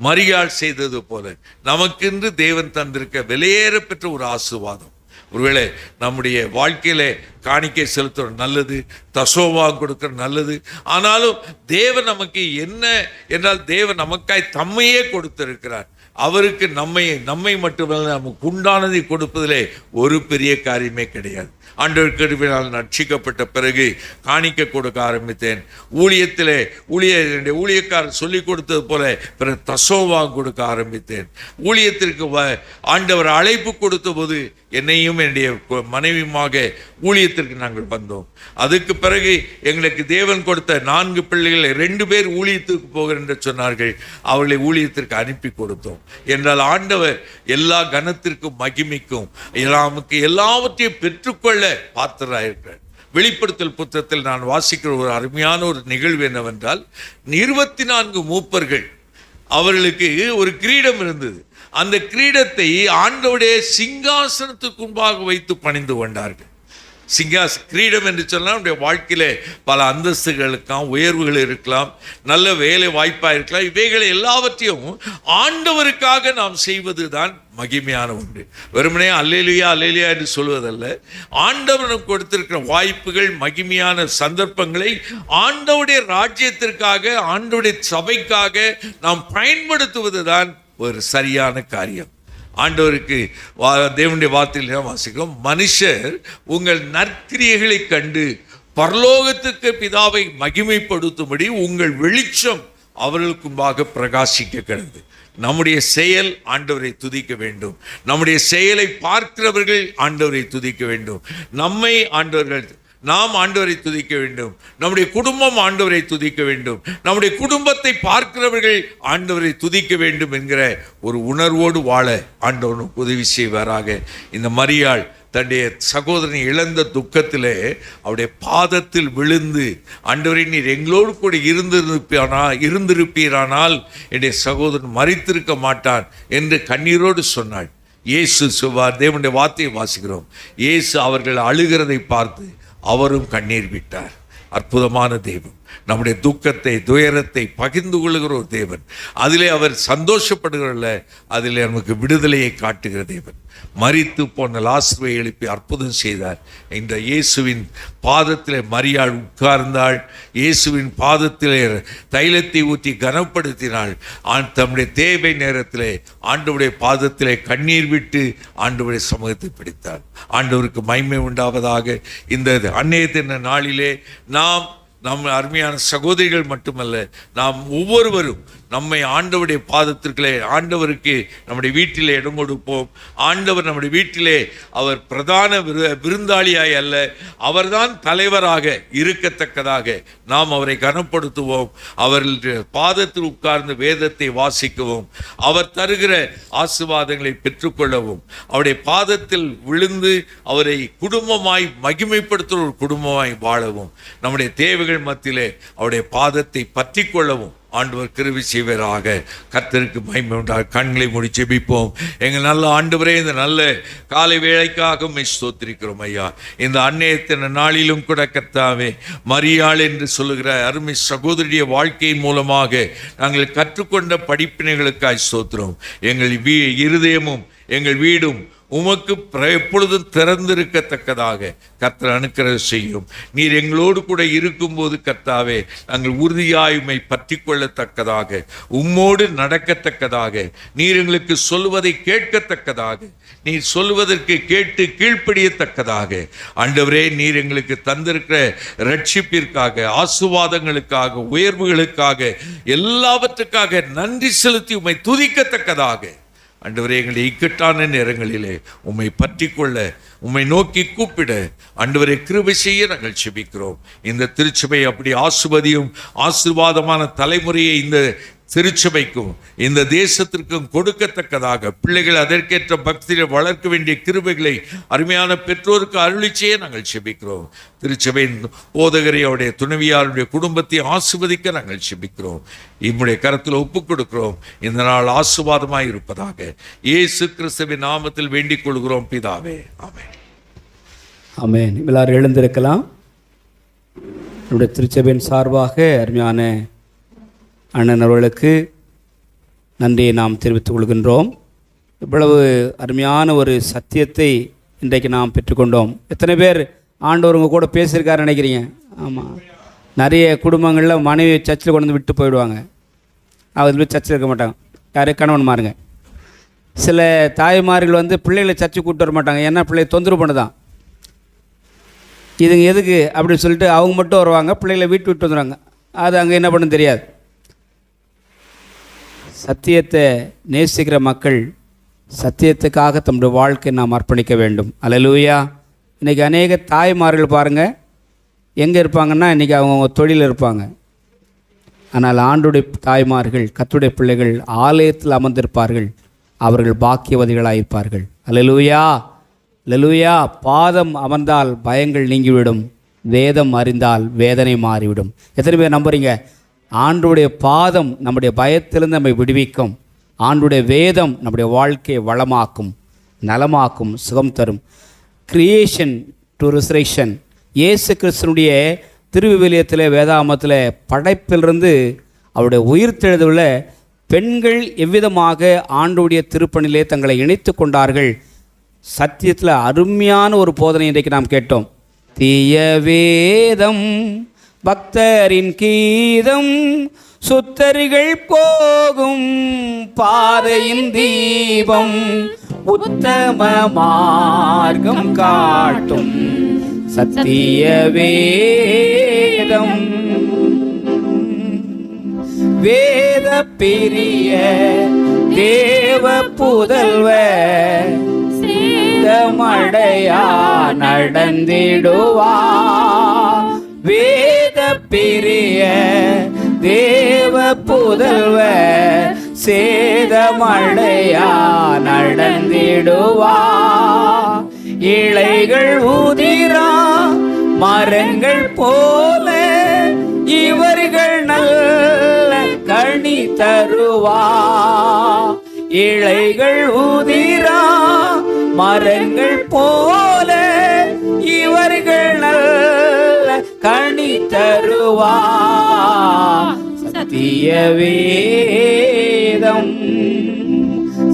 மரியாள் செய்தது போல நமக்கென்று தேவன் தந்திருக்க விலையேற பெற்ற ஒரு ஆசீர்வாதம். ஒருவேளை நம்முடைய வாழ்க்கையில காணிக்கை செலுத்துறது நல்லது, தசோபாகம் கொடுக்கிறது நல்லது. ஆனாலும் தேவன் நமக்கு என்ன என்றால், தேவன் நமக்காய் தம்மையே கொடுத்திருக்கிறார். அவருக்கு நம்மை மட்டுமல்ல, நமக்கு உண்டானதை கொடுப்பதிலே ஒரு பெரிய காரியமே கிடையாது. ஆண்டவர் கிருபையினால் ரட்சிக்கப்பட்ட பிறகு காணிக்க கொடுக்க ஆரம்பித்தேன். ஊழியக்காரர் சொல்லிக் கொடுத்தது போல பிறகு தசோபாகம் கொடுக்க ஆரம்பித்தேன். ஊழியத்திற்கு ஆண்டவர் அழைப்பு கொடுத்த போது என்னையும் என்னுடைய மனைவியுமாக ஊழியத்திற்கு நாங்கள் வந்தோம். அதுக்கு பிறகு எங்களுக்கு தேவன் கொடுத்த 4 பிள்ளைகளை 2 பேர் ஊழியத்துக்கு போகிறேன் என்று சொன்னார்கள். அவர்களை ஊழியத்திற்கு அனுப்பி கொடுத்தோம். என்றால் ஆண்டவர் எல்லா கனத்திற்கும் மகிமைக்கும் நமக்கு எல்லாவற்றையும் பெற்றுக்கொள்ள பாத்திராயிருக்கிறார். வெளிப்படுத்தல் புத்தகத்தில் நான் வாசிக்கிற ஒரு அருமையான ஒரு நிகழ்வு என்னவென்றால், 24 மூப்பர்கள், அவர்களுக்கு ஒரு கிரீடம் இருந்தது. அந்த கிரீடத்தை ஆண்டவருடைய சிங்காசனத்துக்கு முன்பாக வைத்து பணிந்து கொண்டார்கள். கிரீடம் என்று சொன்னால் நம்முடைய வாழ்க்கையில பல அந்தஸ்துகள் இருக்கலாம், உயர்வுகள் இருக்கலாம், நல்ல வேலை வாய்ப்பாக இருக்கலாம். இவைகளை எல்லாவற்றையும் ஆண்டவருக்காக நாம் செய்வது தான் மகிமையான ஒன்று. வெறுமனே அல்லேலூயா அல்லேலூயா என்று சொல்வதல்ல. ஆண்டவனுக்கு கொடுத்திருக்கிற வாய்ப்புகள், மகிமையான சந்தர்ப்பங்களை ஆண்டவருடைய ராஜ்யத்திற்காக, ஆண்டவருடைய சபைக்காக நாம் பயன்படுத்துவது தான் ஒரு சரியான காரியம். ஆண்டவருக்கு தேவனுடைய வார்த்தையில் வாசிக்கிறோம், மனுஷர் உங்கள் நற்கிரியைகளை கண்டு பரலோகத்துக்கு பிதாவை மகிமைப்படுத்தும்படி உங்கள் வெளிச்சம் அவர்களுக்கு முன்பாக பிரகாசிக்க கிடந்தது. நம்முடைய செயல் ஆண்டவரை துதிக்க வேண்டும். நம்முடைய செயலை பார்க்கிறவர்கள் ஆண்டவரை துதிக்க வேண்டும். நாம் ஆண்டவரை துதிக்க வேண்டும். நம்முடைய குடும்பம் ஆண்டவரை துதிக்க வேண்டும். நம்முடைய குடும்பத்தை பார்க்கிறவர்கள் ஆண்டவரை துதிக்க வேண்டும் என்கிற ஒரு உணர்வோடு வாழ ஆண்டவனுக்கு உதவி செய்வாராக. இந்த மரியாள் தன்னுடைய சகோதரனை இழந்த துக்கத்திலே அவருடைய பாதத்தில் விழுந்து, ஆண்டவரே நீர் எங்களோடு கூட இருந்திருப்பீரானால் என்னுடைய சகோதரன் மரித்திருக்க மாட்டான் என்று கண்ணீரோடு சொன்னாள். இயேசு சொல்வார், தேவனுடைய வார்த்தையை வாசிக்கிறோம், இயேசு அவர்கள் அழுகிறதை பார்த்து அவரும் கண்ணீர் விட்டார். அற்புதமான தெய்வம். நம்முடைய துக்கத்தை, துயரத்தை பகிர்ந்து கொள்ளுகிற ஒரு தேவன். அதிலே அவர் சந்தோஷப்படுகிறல்ல, அதிலே நமக்கு விடுதலையை காட்டுகிற தேவன். மரித்து போன லாசருவை எழுப்பி அற்புதம் செய்தார். இந்த இயேசுவின் பாதத்திலே மரியாள் உட்கார்ந்தாள். இயேசுவின் பாதத்திலே தைலத்தை ஊற்றி கனப்படுத்தினாள். தம்முடைய தேவை நேரத்திலே ஆண்டவருடைய பாதத்திலே கண்ணீர் விட்டு ஆண்டவருடைய சமூகத்தை பிடித்தார். ஆண்டவருக்கு மகிமை உண்டாவதாக. இந்த அன்னைய தின நாளிலே நம்ம அருமையான சகோதரிகள் மட்டுமல்ல, நாம் ஒவ்வொருவரும் நம்மை ஆண்டவருடைய பாதத்திற்குள்ளே, ஆண்டவருக்கு நம்முடைய வீட்டிலே இடம் கொடுப்போம். ஆண்டவர் நம்முடைய வீட்டிலே அவர் பிரதான விருந்தாளியாய் அல்ல, அவர்தான் தலைவராக இருக்கத்தக்கதாக நாம் அவரை கனப்படுத்துவோம். அவர்களுடைய பாதத்தில் உட்கார்ந்து வேதத்தை வாசிக்கவும், அவர் தருகிற ஆசீர்வாதங்களை பெற்றுக்கொள்ளவும், அவருடைய பாதத்தில் விழுந்து அவரை குடும்பமாய் மகிமைப்படுத்துகிற ஒரு குடும்பமாய் வாழவும், நம்முடைய தேவைகள் மத்தியிலே அவருடைய பாதத்தை பற்றி கொள்ளவும் ஆண்டவர் கிருபை செய்வராக. கர்த்தருக்கு மகிமை உண்டாக. கண்களை மூடி ஜெபிப்போம். எங்கள் நல்ல ஆண்டவரே, இந்த நல்ல காலை வேளைக்காக உம்மை ஸ்தோத்திரிக்கிறோம் ஐயா. இந்த அன்னையத்தின நாளிலும் கூட கர்த்தாவே, மரியாள் என்று சொல்லுகிற அருமை சகோதரிய வாழ்க்கையின் மூலமாக நாங்கள் கற்றுக்கொண்ட படிப்பினைகளுக்காய் ஸ்தோத்திரம். எங்கள் இருதயமும் எங்கள் வீடும் உமக்கு எப்பொழுதும் திறந்திருக்கத்தக்கதாக கர்த்தர் அனுக்கிரகம் செய்யும். நீர் எங்களோடு கூட இருக்கும்போது கர்த்தாவே, நாங்கள் உறுதியாய் உம்மை பற்றி கொள்ளத்தக்கதாக, உம்மோடு நடக்கத்தக்கதாக, நீர் எங்களுக்கு சொல்வதை கேட்கத்தக்கதாக, நீர் சொல்வதற்கு கேட்டு கீழ்ப்படியத்தக்கதாக, ஆண்டவரே நீர் எங்களுக்கு தந்திருக்கிற ரட்சிப்பிற்காக, ஆசீர்வாதங்களுக்காக, உயர்வுகளுக்காக, எல்லாவற்றுக்காக நன்றி செலுத்தி உம்மை துதிக்கத்தக்கதாக ஆண்டவரே, எங்களை இக்கட்டான நேரங்களிலே உம்மை பற்றி கொள்ள, உம்மை நோக்கி கூப்பிட ஆண்டவரே கிருபை செய்ய நாங்கள் செபிக்கிறோம். இந்த திருச்சபை அப்படி ஆசீர்வாதமான தலைமுறையை இந்த திருச்சபைக்கும் இந்த தேசத்திற்கும் கொடுக்கத்தக்கதாக பிள்ளைகள் அதற்கேற்ற பக்தியை வளர்க்க வேண்டிய கிருபைகளை அருமையான பெற்றோருக்கு அருளி செய்ய நாங்கள் செபிக்கிறோம். திருச்சபையின் போதகரை, அவருடைய துணைவியாருடைய குடும்பத்தை ஆசீர்வதிக்க நாங்கள் செபிக்கிறோம். இம்முடைய கரத்தில் ஒப்புக் கொடுக்கிறோம். இந்த நாள் ஆசீர்வாதமாய் இருப்பதாக இயேசு கிறிஸ்துவின் நாமத்தில் வேண்டிக் கொள்கிறோம் பிதாவே. ஆமென். ஆமென். எல்லாரும் எழுந்திருக்கலாம். நம்முடைய திருச்சபையின் சார்பாக அருமையான அண்ணன் அவர்களுக்கு நன்றியை நாம் தெரிவித்துக் கொள்கின்றோம். இவ்வளவு அருமையான ஒரு சத்தியத்தை இன்றைக்கு நாம் பெற்றுக்கொண்டோம். எத்தனை பேர் ஆண்டவர் உங்கள் கூட பேசியிருக்காரு நினைக்கிறீங்க? ஆமாம். நிறைய குடும்பங்களில் மனைவி சர்ச்சில் கொண்டு வந்து விட்டு போயிடுவாங்க. அதில் போய் சர்ச்சில் இருக்க மாட்டாங்க. யாரே கணவன் மாறுங்க. சில தாய்மார்கள் வந்து பிள்ளைகளை சர்ச்சை கூப்பிட்டு வர மாட்டாங்க. ஏன்னா பிள்ளை தொந்தரவு பண்ணுதான். இதுங்க எதுக்கு அப்படின்னு சொல்லிட்டு அவங்க மட்டும் வருவாங்க, பிள்ளைகளை விட்டு வந்துடுவாங்க. அது அங்கே என்ன பண்ணுன்னு தெரியாது. சத்தியத்தை நேசிக்கிற மக்கள் சத்தியத்துக்காக தம்முடைய வாழ்க்கையை நாம் அர்ப்பணிக்க வேண்டும். அல்லேலூயா. இன்றைக்கி அநேக தாய்மார்கள் பாருங்கள், எங்கே இருப்பாங்கன்னா இன்றைக்கி அவங்க தொழில் இருப்பாங்க. ஆனால் ஆண்டுடைய தாய்மார்கள், கர்த்தருடைய பிள்ளைகள் ஆலயத்தில் அமர்ந்திருப்பார்கள். அவர்கள் பாக்கியவதிகளாயிருப்பார்கள். அல்லேலூயா, அல்லேலூயா. பாதம் அமர்ந்தால் பயங்கள் நீங்கிவிடும், வேதம் அறிந்தால் வேதனை மாறிவிடும். எத்தனை பேர் நம்புறீங்க? ஆண்டுடைய பாதம் நம்முடைய பயத்திலிருந்து நம்மை விடுவிக்கும். ஆண்டுடைய வேதம் நம்முடைய வாழ்க்கையை வளமாக்கும், நலமாக்கும், சுகம் தரும். Creation to resurrection. இயேசு கிறிஸ்துனுடைய திருவிவிலியத்தில், வேதாகமத்தில் படைப்பிலிருந்து அவருடைய உயிர்த்தெழுதலில் பெண்கள் எவ்விதமாக ஆண்டுடைய திருப்பணிலே தங்களை இணைத்து கொண்டார்கள். சத்தியத்தில் அருமையான ஒரு போதனை இன்றைக்கு நாம் கேட்டோம். தீய வேதம் பக்தரின் கீதம், சுத்தரிகள் போகும் பாதையின் தீபம், உத்தம மார்க்கம் காட்டும் சத்திய வேதம். பிரிய தேவ புதல்வர் மழையா நடந்திடுவா. வேத பிரிய தேவ புதல்வர் சேதமழையா நடந்திடுவா. இலைகள் உதிரா மரங்கள் போல இவர்கள் நல்ல கனி தருவா. இலைகள் உதிரா மரங்கள் போல இவர்கள் நல்ல கனி தருவா. சத்திய வேதம்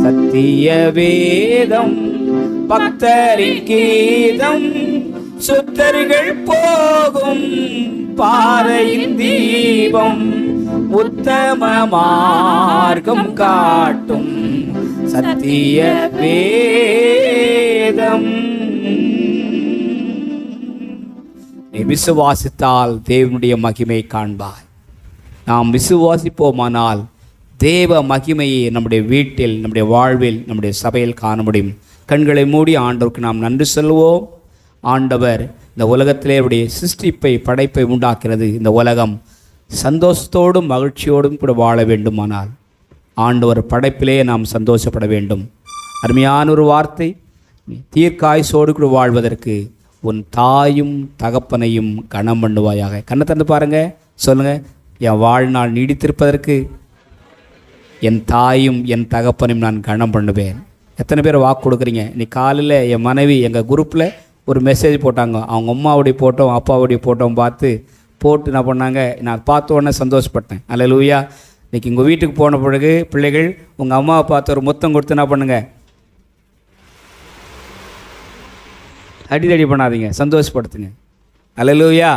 சத்திய வேதம் பக்தரின் கீதம் சுத்தர்கள் போகும் பாதையின் தீபம் உத்தம மார்க்கம் காட்டும் சத்திய வேதம். நீ விசுவாசித்தால் தேவனுடைய மகிமை காண்பாய். நாம் விசுவாசிப்போமானால் தேவ மகிமையை நம்முடைய வீட்டில், நம்முடைய வாழ்வில், நம்முடைய சபையில் காண முடியும். கண்களை மூடி ஆண்டவருக்கு நாம் நன்றி சொல்லுவோம். ஆண்டவர் இந்த உலகத்திலே அவருடைய சிருஷ்டிப்பை, படைப்பை உண்டாக்கிறது. இந்த உலகம் சந்தோஷத்தோடும் மகிழ்ச்சியோடும் கூட வாழ வேண்டுமானால் ஆண்டவர் படைப்பிலே நாம் சந்தோஷப்பட வேண்டும். அருமையான ஒரு வார்த்தை, தீர்க்காயுசோடு கூட வாழ்வதற்கு உன் தாயும் தகப்பனையும் கனம் பண்ணுவாயாக. கண்ணை திறந்து பாருங்க, சொல்லுங்க, என் வாழ்நாள் நீடித்திருப்பதற்கு என் தாயும் என் தகப்பனையும் நான் கனம் பண்ணுவேன். எத்தனை பேர் வாக்கு கொடுக்குறீங்க? நீ காலையில் என் மனைவி எங்கள் குரூப்பில் ஒரு மெசேஜ் போட்டாங்க. அவங்க அம்மாவுடைய போட்டோம் அப்பாவுடைய போட்டோம் போட்டு என்ன பண்ணாங்க, நான் பார்த்த உடனே சந்தோஷப்பட்டேன். அல்லேலூயா. இன்றைக்கி உங்கள் வீட்டுக்கு போன பிறகு பிள்ளைகள் உங்கள் அம்மாவை பார்த்து ஒரு முத்தம் கொடுத்து என்ன பண்ணுங்க, அடிதடி பண்ணாதீங்க, சந்தோஷப்படுத்துங்க. அல்லேலூயா.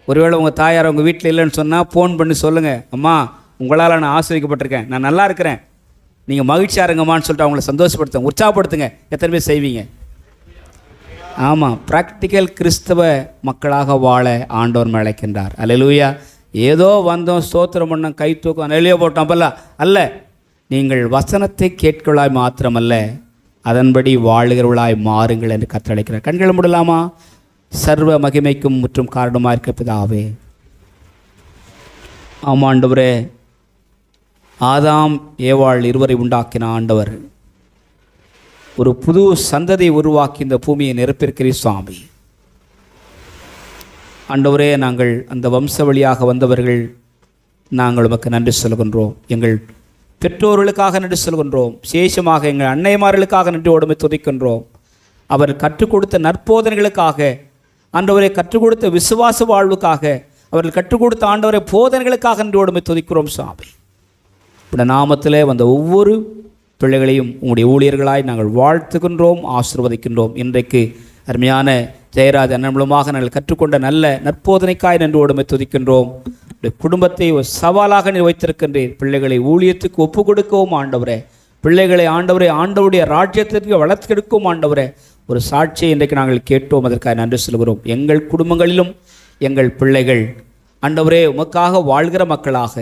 ஒருவேளை உங்கள் தாயார் உங்கள் வீட்டில் இல்லைன்னு சொன்னால் ஃபோன் பண்ணி சொல்லுங்கள், அம்மா உங்களால் நான் ஆசிரியக்கப்பட்டிருக்கேன், நான் நல்லா இருக்கிறேன், நீங்கள் மகிழ்ச்சியாக இருங்கம்மான்னு சொல்லிட்டு அவங்கள சந்தோஷப்படுத்துங்க, உற்சாகப்படுத்துங்க. எத்தனை பேர் செய்வீங்க? ஆமாம், ப்ராக்டிக்கல் கிறிஸ்தவ மக்களாக வாழ ஆண்டவர் அழைக்கின்றார். அல்லேலூயா. ஏதோ வந்தோம், ஸ்தோத்திரம் பண்ணோம், கை தூக்கம், நெளிய போட்டோம் அப்பல்ல அல்ல. நீங்கள் வசனத்தை கேட்கலாய் மாத்திரமல்ல, அதன்படி வாழுகிறவளாய் மாறுங்கள் என்று கற்றளிக்கிறார். கண்களை மூடலாமா? சர்வ மகிமைக்கும் முற்றும் காரணமாக இருக்க பிதாவே, ஆமாண்டவரே, ஆதாம் ஏவாள் இருவரை உண்டாக்கின ஆண்டவர் ஒரு புது சந்ததியை உருவாக்கி இந்த பூமியை நிரப்பியிருக்கிறீர் சுவாமி. ஆண்டவரே, நாங்கள் அந்த வம்ச வழியாக வந்தவர்கள், நாங்கள் உமக்கு நன்றி சொல்கின்றோம். எங்கள் பெற்றோர்களுக்காக நன்றி சொல்கின்றோம். விசேஷமாக எங்கள் அன்னைமார்களுக்காக நன்றியோடுமை துதிக்கின்றோம். அவர் கற்றுக் கொடுத்த நற்போதனைகளுக்காக, ஆண்டவரை கற்றுக் கொடுத்த விசுவாச வாழ்வுக்காக, அவர்கள் கற்றுக் கொடுத்த ஆண்டவரை போதனைகளுக்காக நன்றியோடுமை துதிக்கிறோம் சுவாமி. இந்த நாமத்திலே வந்த ஒவ்வொரு பிள்ளைகளையும் உங்களுடைய ஊழியர்களாய் நாங்கள் வாழ்த்துகின்றோம், ஆசீர்வதிக்கின்றோம். இன்றைக்கு அருமையான ஜெயராஜ் அண்ணன் மூலமாக நாங்கள் கற்றுக்கொண்ட நல்ல நற்போதனைக்காய் நன்றியோடுமை துதிக்கின்றோம். குடும்பத்தை ஒரு சவாலாக நீ வைத்திருக்கின்றேன். பிள்ளைகளை ஊழியத்துக்கு ஒப்பு கொடுக்கவும் ஆண்டவரே, பிள்ளைகளை ஆண்டவரே ஆண்டவருடைய ராஜ்யத்திற்கு வளர்த்தெடுக்கவும் ஆண்டவரே, ஒரு சாட்சியை இன்றைக்கு நாங்கள் கேட்டோம். அதற்காக நன்றி சொல்கிறோம். எங்கள் குடும்பங்களிலும் எங்கள் பிள்ளைகள் ஆண்டவரே உமக்காக வாழ்கிற மக்களாக,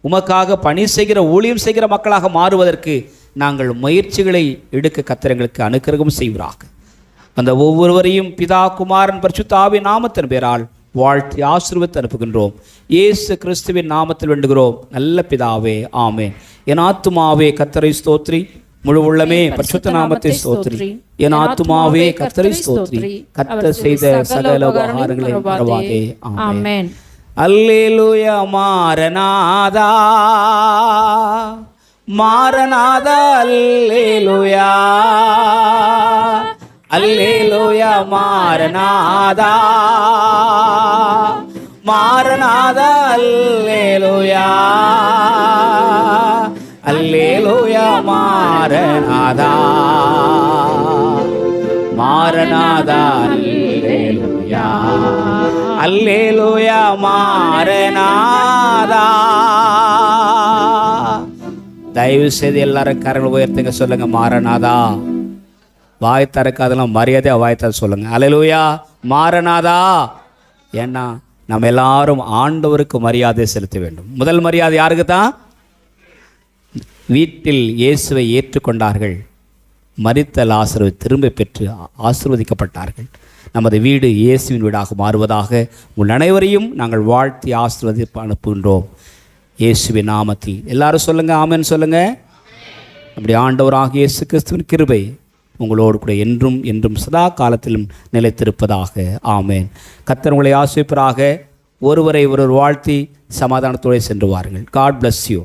உமக்காக பணி செய்கிற ஊழியம் செய்கிற மக்களாக மாறுவதற்கு நாங்கள் முயற்சிகளை எடுக்க கர்த்தர் அனுக்கிரகம் செய்வராக. அந்த ஒவ்வொருவரையும் பிதா குமாரன் பரிசுத்த ஆவியின் நாமத்தின் பேரால் வாழ்த்தி ஆசீர்வதித்து அனுப்புகின்றோம். இயேசு கிறிஸ்துவின் நாமத்தில் வேண்டுகிறோம் நல்ல பிதாவே, ஆமென். என் ஆத்துமாவே கர்த்தரை ஸ்தோத்ரி, முழு உள்ளமே பரிசுத்த நாமத்தை ஸ்தோத்ரி. என் ஆத்துமாவே கர்த்தரை ஸ்தோத்ரி, கர்த்தர் செய்த சகல உபகாரங்களை மறவாதே. ஆமென். அல்லேலூயா. மாரநாதா மாரநாதா, அல்லேலூயா அல்லேலூயா. மாரநாதா மாரநாதா, அல்லேலூயா அல்லேலூயா. மாரநாதா மாரநாதா, அல்லேலூயா அல்லேலூயா. மாரநாதா. தயவு செய்து எல்லாரும் கரங்களை உயர்த்துங்க, சொல்லுங்க மாரநாதா. வாய் திறக்காதெல்லாம் மரியாதையாக வாய் தர சொல்லுங்க. அல்லேலூயா. மாரநாதா. ஏன்னா நம்ம எல்லாரும் ஆண்டவருக்கு மரியாதை செலுத்த வேண்டும். முதல் மரியாதை யாருக்கு தான்? வீட்டில் இயேசுவை ஏற்றுக்கொண்டார்கள். மரித்த லாசருவை திரும்ப பெற்று ஆசீர்வதிக்கப்பட்டார்கள். நமது வீடு இயேசுவின் வீடாக மாறுவதாக உங்கள் அனைவரையும் நாங்கள் வாழ்த்தி ஆசீர்வதிப்பு அனுப்புகின்றோம். இயேசுவின் நாமத்தில் எல்லாரும் சொல்லுங்கள், ஆமென் சொல்லுங்கள். நம்முடைய ஆண்டவராக இயேசு கிறிஸ்துவின் கிருபை உங்களோடு கூட என்றும் என்றும் சதா காலத்திலும் நிலைத்திருப்பதாக. ஆமென். கர்த்தர் உங்களை ஆசீர்வதிப்பாராக. ஒருவரை ஒருவர் வாழ்த்தி சமாதானத்தோடு சென்று வாருங்கள். God bless you.